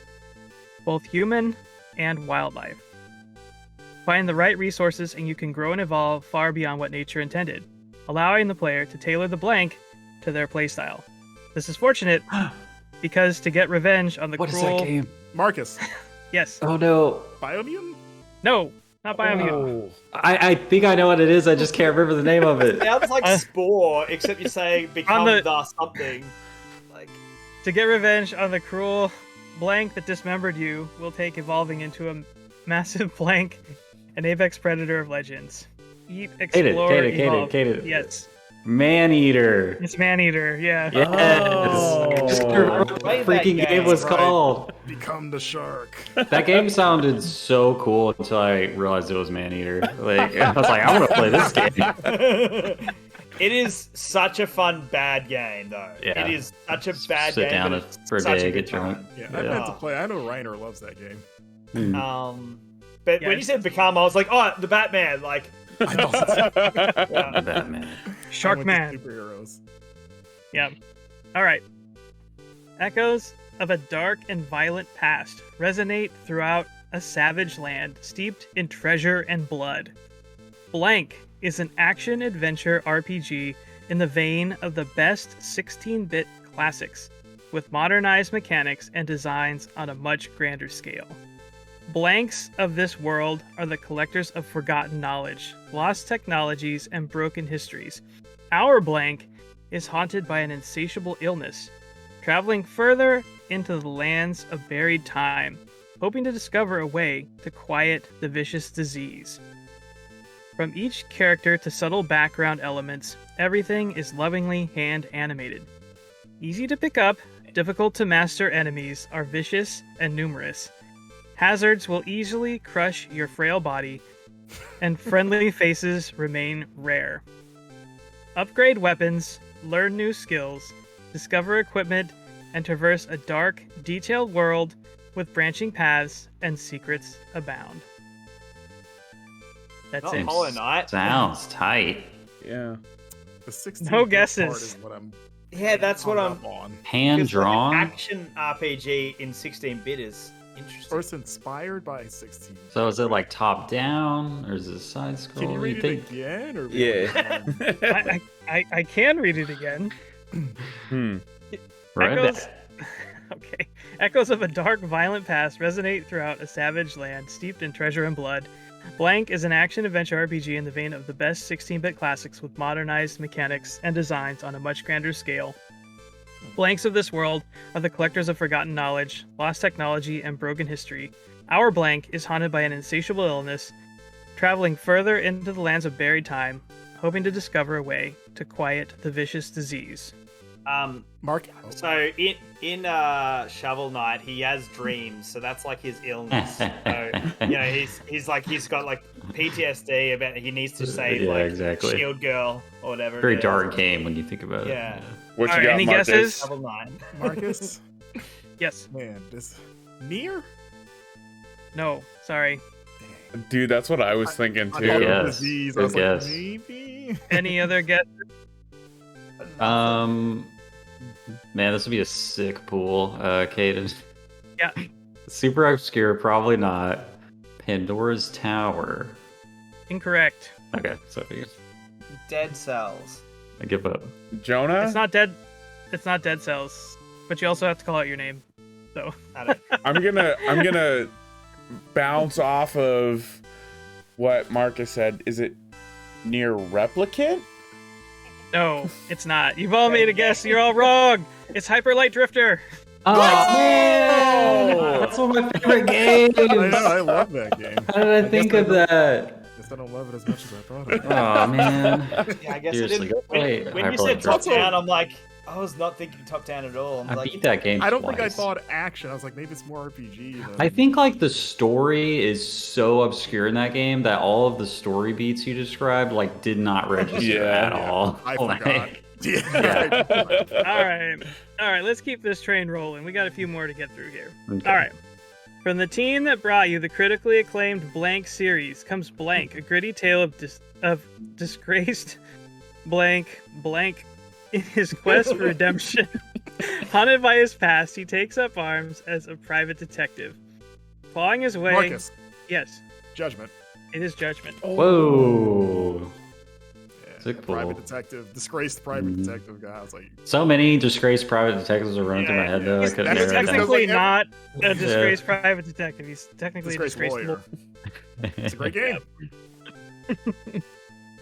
both human and wildlife. Find the right resources and you can grow and evolve far beyond what nature intended, allowing the player to tailor the blank to their playstyle. This is fortunate because to get revenge on the What is cruel... that game? Marcus, Yes. Oh no. Biomutant? No, not Biomutant. Oh. I think I know what it is. I just can't remember the name of it. Sounds like Spore, except you're saying become the- the something. Like, To get revenge on the cruel blank that dismembered you will take evolving into a massive blank, an apex predator of legends. Eat, explore, evolve. Kated. Yes, Maneater. it's Maneater. Yeah. Yes. Oh. I just couldn't remember what the Play that freaking game, game was right. called. Become the shark. That game sounded so cool until I realized it was Maneater. Like I was like, I want to play this game. It is such a fun bad game, though. Yeah. It is such a bad Sit game. down but it's for a such day, good get drunk. time. Yeah, I've meant to play. I know Reiner loves that game. But Yeah, when you said become, I was like, oh, the Batman. Like, I thought The Batman. Sharkman. superheroes. Yep. All right. Echoes of a dark and violent past resonate throughout a savage land steeped in treasure and blood. Blank is an action-adventure RPG in the vein of the best 16-bit classics, with modernized mechanics and designs on a much grander scale. Blanks of this world are the collectors of forgotten knowledge, lost technologies, and broken histories. Our blank is haunted by an insatiable illness, traveling further into the lands of buried time, hoping to discover a way to quiet the vicious disease. From each character to subtle background elements, everything is lovingly hand-animated. Easy to pick up, difficult to master enemies are vicious and numerous. Hazards will easily crush your frail body, and friendly faces remain rare. Upgrade weapons, learn new skills, discover equipment, and traverse a dark, detailed world with branching paths and secrets abound. That's not it. Hollow Knight. Sounds tight. Yeah. The 16 No part guesses. is what I'm Yeah, that's what hung I'm. up on. Hand Because, like, an drawn. action RPG in 16-bit is interesting. First inspired by 16. So is it like top down or is it side scroll? Can you read think? it again? Or Yeah. I can read it again. Read Echoes- it. Okay. Echoes of a dark, violent past resonate throughout a savage land steeped in treasure and blood. Blank is an action-adventure RPG in the vein of the best 16-bit classics with modernized mechanics and designs on a much grander scale. Blanks of this world are the collectors of forgotten knowledge, lost technology, and broken history. Our blank is haunted by an insatiable illness, traveling further into the lands of buried time, hoping to discover a way to quiet the vicious disease. Mark. So in Shovel Knight, he has dreams, so that's like his illness. So he's got like PTSD about he needs to save Yeah, like exactly. Shield Girl or whatever. Very it is. dark game when you think about Yeah. it. What you Alright, got, any Marcus? guesses? Shovel Knight. Marcus. Yes. Man, this near. No. Sorry. Dude, that's what I was thinking I too. thought Yeah. of Guess. disease. I Good was guess. like, maybe. Any other guess? Man, this would be a sick pool, Caden. Yeah. Super obscure, probably not. Pandora's Tower. Incorrect. Okay, so Dead Cells. I give up. Jonah? It's not dead. It's not Dead Cells. But you also have to call out your name. So. I don't. I'm gonna bounce off of what Marcus said. Is it near Replicant? No, it's not. You've all made a guess. You're all wrong. It's Hyper Light Drifter. Oh, man! That's one of my favorite games! I know. I love that game. How did I think guess of that? Guess I don't love it as much as I thought. I did. Oh, man. Yeah, I guess Seriously, I go didn't. play When you Hyper said Light top Drifter. down, I'm like, I was not thinking top down at all. I'm I like, beat that game I don't think I twice. thought action. I was like, maybe it's more RPG. Than... I think like the story is so obscure in that game that all of the story beats you described like did not register Yeah. at all. I Like, forgot. Yeah. All right. Let's keep this train rolling. We got a few more to get through here. okay. All right. From the team that brought you the critically acclaimed Blank series comes Blank, a gritty tale of disgraced blank in his quest for redemption. Haunted by his past, he takes up arms as a private detective. Clawing his way... Marcus, Yes, Judgment. it is Judgment. Whoa. Yeah, Sick private pool. detective, disgraced private Mhm. detective guy. I was like, So many disgraced private detectives are running through my Yeah, head yeah. though. I He's- couldn't that's He's narrow it down. technically like not a Yeah. disgraced private detective. He's technically a disgraced disgraced lawyer. It's a great game.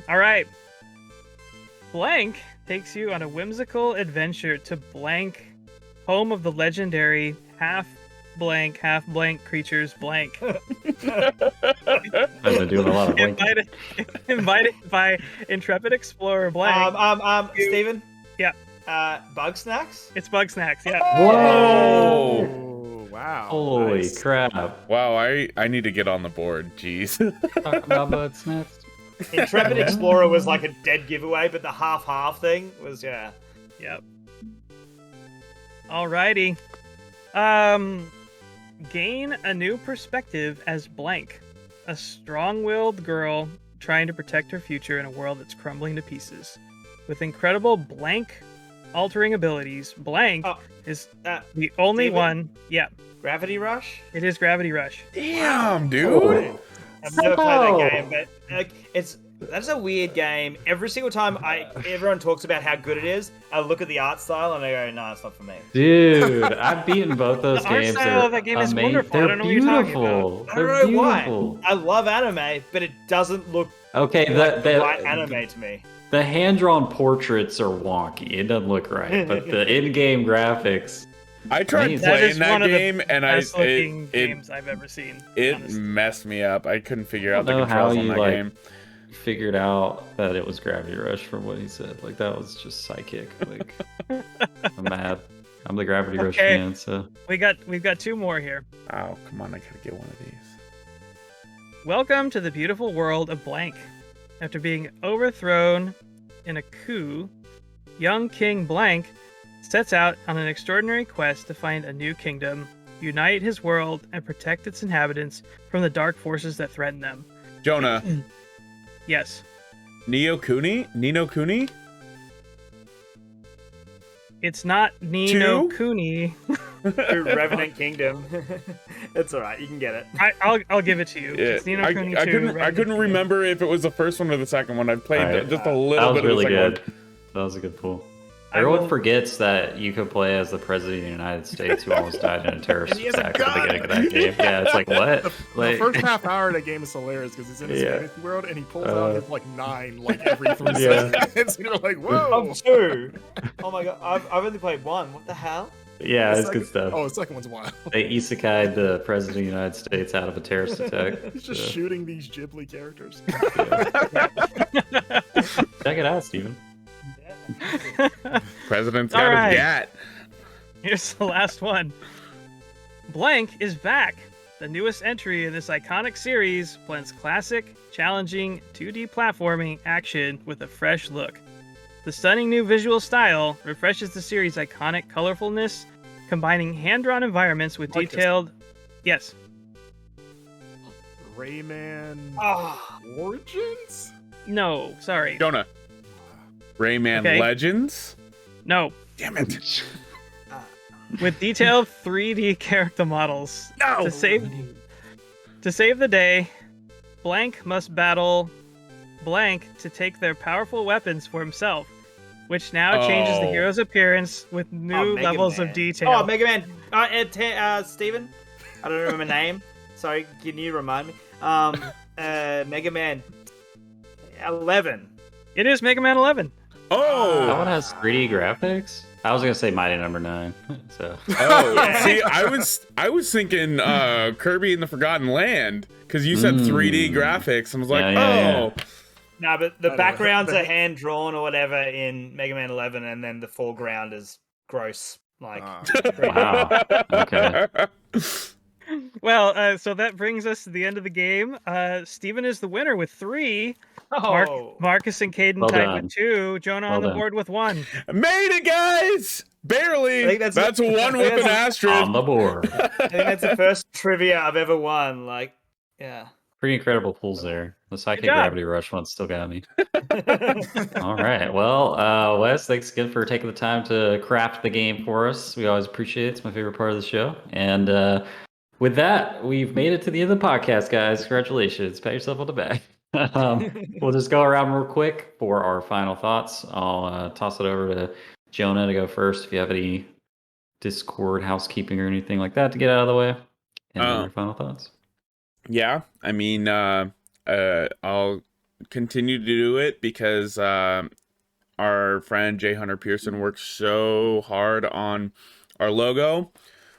All right. Blank takes you on a whimsical adventure to Blank, home of the legendary half blank creatures Blank. I've been doing a lot of blank. invited by intrepid explorer Blank. Steven? Yeah. Bug Snacks? It's Bug Snacks, yeah. Whoa! Oh, wow. Holy Nice. crap. Wow, I need to get on the board. Jeez. Talk about butt snaps. Intrepid Explorer was like a dead giveaway, but the half thing was Yep. Alrighty. Gain a new perspective as Blank, a strong-willed girl trying to protect her future in a world that's crumbling to pieces. With incredible Blank altering abilities, Blank is the only one. Yeah. Gravity Rush? It is Gravity Rush. Damn, dude. Oh. I've never played that game, but that's a weird game. Every single time everyone talks about how good it is, I look at the art style and I go, no, it's not for me. Dude, I've beaten both those The art games. style They're of that game is amazing. wonderful. I They're don't know what you're talking beautiful. I They're don't know beautiful. why. I love anime, but it doesn't look Okay, like the right anime to me. The hand-drawn portraits are wonky. It doesn't look right, but the in-game graphics. I tried Amazing. playing that one of the game, and best looking games I've ever seen. It honestly. messed me up. I couldn't figure out the I don't know how controls on you that game. figured out that it was Gravity Rush from what he said. Like that was just psychic. Like I'm mad. I'm the Gravity Rush fan, so we've got two more here. Oh, come on, I gotta get one of these. Welcome to the beautiful world of Blank. After being overthrown in a coup, young King Blank sets out on an extraordinary quest to find a new kingdom, unite his world, and protect its inhabitants from the dark forces that threaten them. Jonah. Yes. Nino Kuni? It's not Nino Kuni. Revenant Kingdom. It's alright, you can get it. I'll give it to you. Yeah. It's Nino Kuni 2. I couldn't remember if it was the first one or the second one. I played just a little that was bit really of the second good. one. That was a good pull. Everyone forgets that you could play as the president of the United States who almost died in a terrorist attack at the beginning of that game. Yeah, it's like, what? The first half hour of that game is hilarious because he's in his fantasy world and he pulls out his like 9 like every 3 seconds. You're like, whoa. I'm 2. Oh my god, I've only played 1. What the hell? Yeah, it's good stuff. Oh, the second one's wild. They isekai'd the president of the United States out of a terrorist attack. He's just shooting these Ghibli characters. Check it out, Steven. President's got his gat. Here's the last one. Blank is back. The newest entry in this iconic series blends classic, challenging 2D platforming action with a fresh look. The stunning new visual style refreshes the series' iconic colorfulness, combining hand-drawn environments with detailed... Yes. Rayman Origins? No, sorry. Jonah. Rayman Legends? No. Damn it. With detailed 3D character models. No! To save the day, Blank must battle Blank to take their powerful weapons for himself, which now changes the hero's appearance with new levels of detail. Oh, Mega Man. Steven? I don't remember name. Sorry, can you remind me? Mega Man 11. It is Mega Man 11. Oh! That one has 3D graphics? I was going to say Mighty Number 9. So. Oh, see, I was thinking Kirby in the Forgotten Land, because you said 3D graphics, and I was like, No, but the backgrounds are hand drawn or whatever in Mega Man 11, and then the foreground is gross. Like, wow. Okay. Well, so that brings us to the end of the game. Steven is the winner with 3. Marcus and Caden tied with 2. Jonah on the board with 1. Made it, guys! Barely. I think that's 1 with an asterisk. On the board. I think that's the first trivia I've ever won. Like, yeah. Pretty incredible pulls there. The Psychic Gravity Rush one still got me. All right. Well, Wes, thanks again for taking the time to craft the game for us. We always appreciate it. It's my favorite part of the show. And with that, we've made it to the end of the podcast, guys. Congratulations. Pat yourself on the back. We'll just go around real quick for our final thoughts. I'll toss it over to Jonah to go first if you have any Discord housekeeping or anything like that to get out of the way. And your final thoughts. Yeah, I mean, I'll continue to do it because our friend Jay Hunter Pearson works so hard on our logo.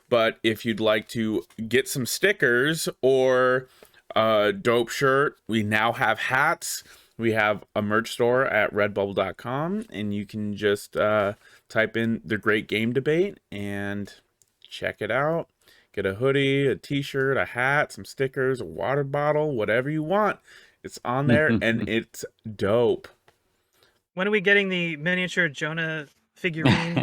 But if you'd like to get some stickers or a dope shirt, we now have hats. We have a merch store at redbubble.com, and you can just type in The Great Game Debate and check it out. Get a hoodie, a t-shirt, a hat, some stickers, a water bottle, whatever you want. It's on there, and it's dope. When are we getting the miniature Jonah figurine?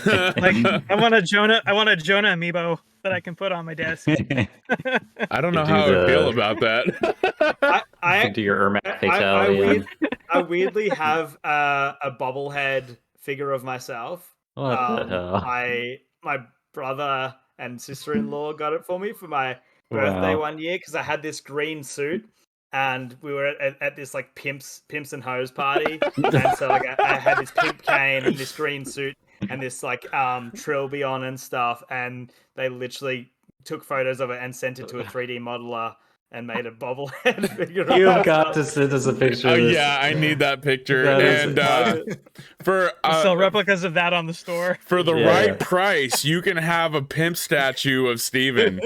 Like, I want a Jonah amiibo that I can put on my desk. I don't know do how I feel the- about that. I do your Ermac fatality. I weirdly have a bobblehead figure of myself. What the hell? My brother and sister-in-law got it for me for my birthday Wow. one year because I had this green suit and we were at this like pimps and hoes party, and so like I had this pimp cane and this green suit and this like trilby on and stuff, and they literally took photos of it and sent it to a 3D modeler and made a bobblehead figure. You've got to send us a picture of this. Yeah, I need that picture. That is- And for Sell replicas of that on the store. for the Yeah. right price, you can have a pimp statue of Steven.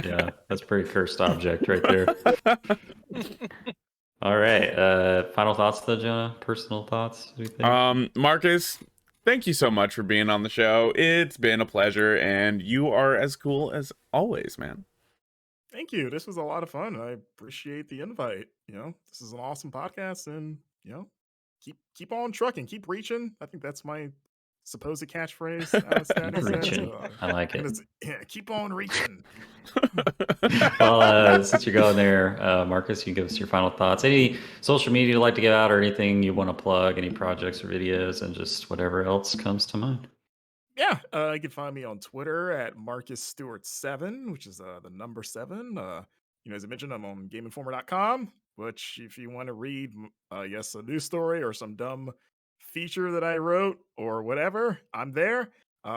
Yeah, that's a pretty cursed object right there. All right. Final thoughts, though, Jonah? Personal thoughts? What do you think? Marcus, thank you so much for being on the show. It's been a pleasure, and you are as cool as always, man. Thank you. This was a lot of fun. I appreciate the invite. You know, this is an awesome podcast, and you know, keep on trucking, keep reaching. I think that's my supposed catchphrase. Status says, Reaching. I like and it. it's, yeah, keep on reaching. Well, since you're going there, Marcus, you can give us your final thoughts. Any social media you'd like to give out, or anything you want to plug, any projects or videos, and just whatever else comes to mind. Yeah, you can find me on Twitter at Marcus Stewart 7, which is the number 7. You know, as I mentioned, I'm on GameInformer.com, which if you want to read, yes, a news story or some dumb feature that I wrote or whatever, I'm there.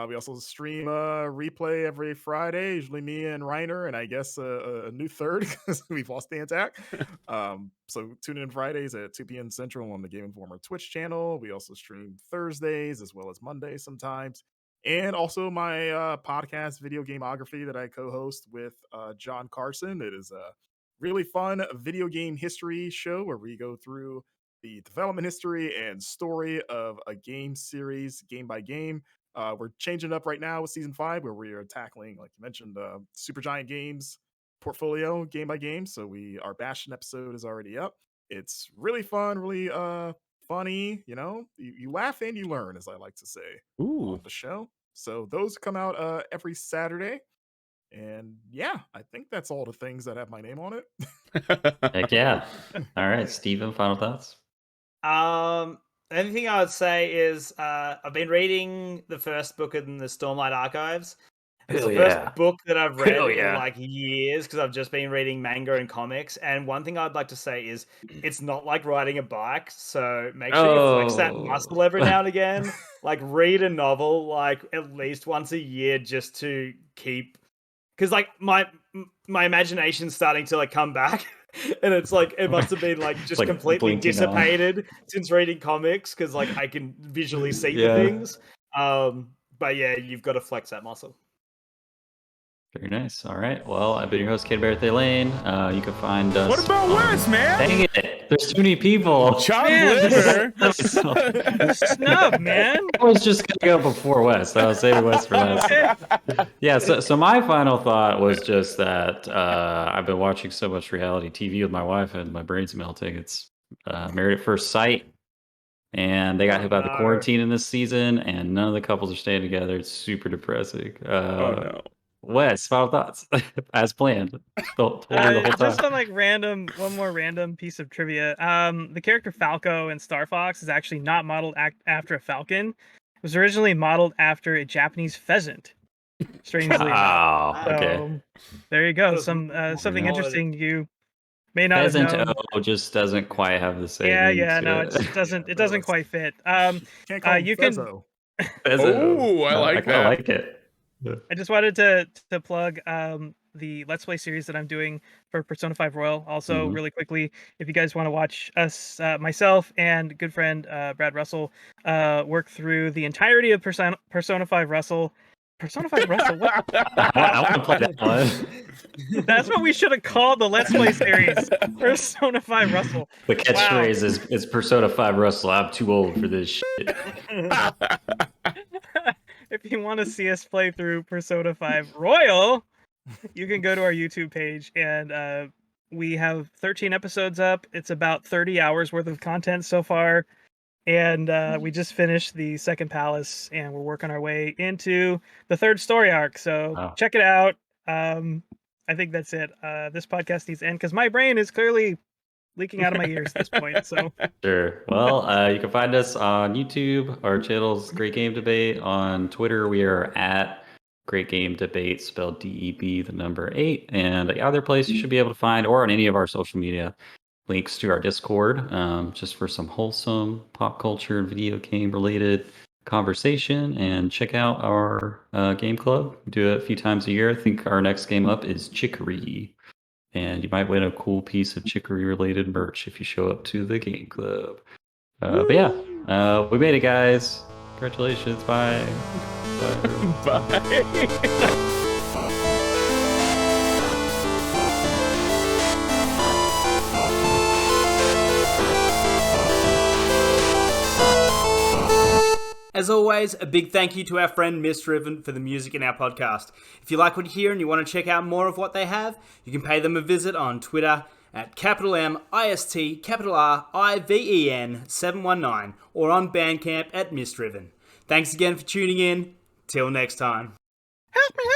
We also stream replay every Friday, usually me and Reiner, and I guess a new third because we've lost the attack. So tune in Fridays at 2 p.m. Central on the Game Informer Twitch channel. We also stream Thursdays as well as Mondays sometimes. And also my podcast, Video Gameography, that I co-host with John Carson. It is a really fun video game history show where we go through the development history and story of a game series, game by game. We're changing it up right now with season 5, where we are tackling, like you mentioned, Supergiant Games portfolio game by game. So our Bastion episode is already up. It's really fun, really funny. You know, you laugh and you learn, as I like to say on the show. So those come out every Saturday. And yeah, I think that's all the things that have my name on it. Heck yeah. All right, Steven, final thoughts? The only thing I would say is I've been reading the first book in the Stormlight Archives. It's the first book that I've read in like years because I've just been reading manga and comics. And one thing I'd like to say is it's not like riding a bike. So make sure you flex that muscle every now and again. Like read a novel like at least once a year just to keep, because like my imagination's starting to like come back. And it's like it must have been like just like completely blinking dissipated since reading comics because like I can visually see the things. But yeah, you've got to flex that muscle. Very nice. All right. Well, I've been your host, Kate Barrett Lane. You can find us. What about Wes, man? Dang it. There's too many people. Chopped liver. Snub, man. I was just going to go before Wes. I was saving Wes for last. Yeah, so my final thought was just that I've been watching so much reality TV with my wife and my brain's melting. It's Married at First Sight. And they got hit by the quarantine in this season, and none of the couples are staying together. It's super depressing. Oh, no. Wes, final thoughts as planned. Just on like one more random piece of trivia. The character Falco in Star Fox is actually not modeled after a falcon. It was originally modeled after a Japanese pheasant. Strangely enough. Okay. There you go. Something interesting you may not have known. Just doesn't quite have the same. No, it doesn't quite fit. Can't call him you Fezzo. Oh, I like that. I like it. I just wanted to plug the Let's Play series that I'm doing for Persona 5 Royal. Also, really quickly, if you guys want to watch us, myself and good friend Brad Russell, work through the entirety of Persona 5 Russell. Persona 5 Russell? What? I want to play that one. That's what we should have called the Let's Play series. Persona 5 Russell. The catchphrase is Persona 5 Russell. I'm too old for this shit. If you want to see us play through Persona 5 Royal, you can go to our YouTube page and We have 13 episodes up. It's about 30 hours worth of content so far. And we just finished the second palace, and we're working our way into the third story arc. So check it out. I think that's it. This podcast needs to end because my brain is clearly leaking out of my ears at this point. So Sure. Well, you can find us on YouTube. Our channel's Great Game Debate. On Twitter, we are at Great Game Debate, spelled DEB, the number 8. And the other place you should be able to find, or on any of our social media, links to our Discord, just for some wholesome pop culture and video game related conversation. And check out our game club. We do it a few times a year. I think our next game up is Chicory. And you might win a cool piece of chicory related merch if you show up to the game club. But yeah, we made it, guys. Congratulations. Bye. Bye. Bye. As always, a big thank you to our friend Misdriven for the music in our podcast. If you like what you hear and you want to check out more of what they have, you can pay them a visit on Twitter at MIST_RIVEN 719 or on Bandcamp at Misdriven. Thanks again for tuning in. Till next time. Help me!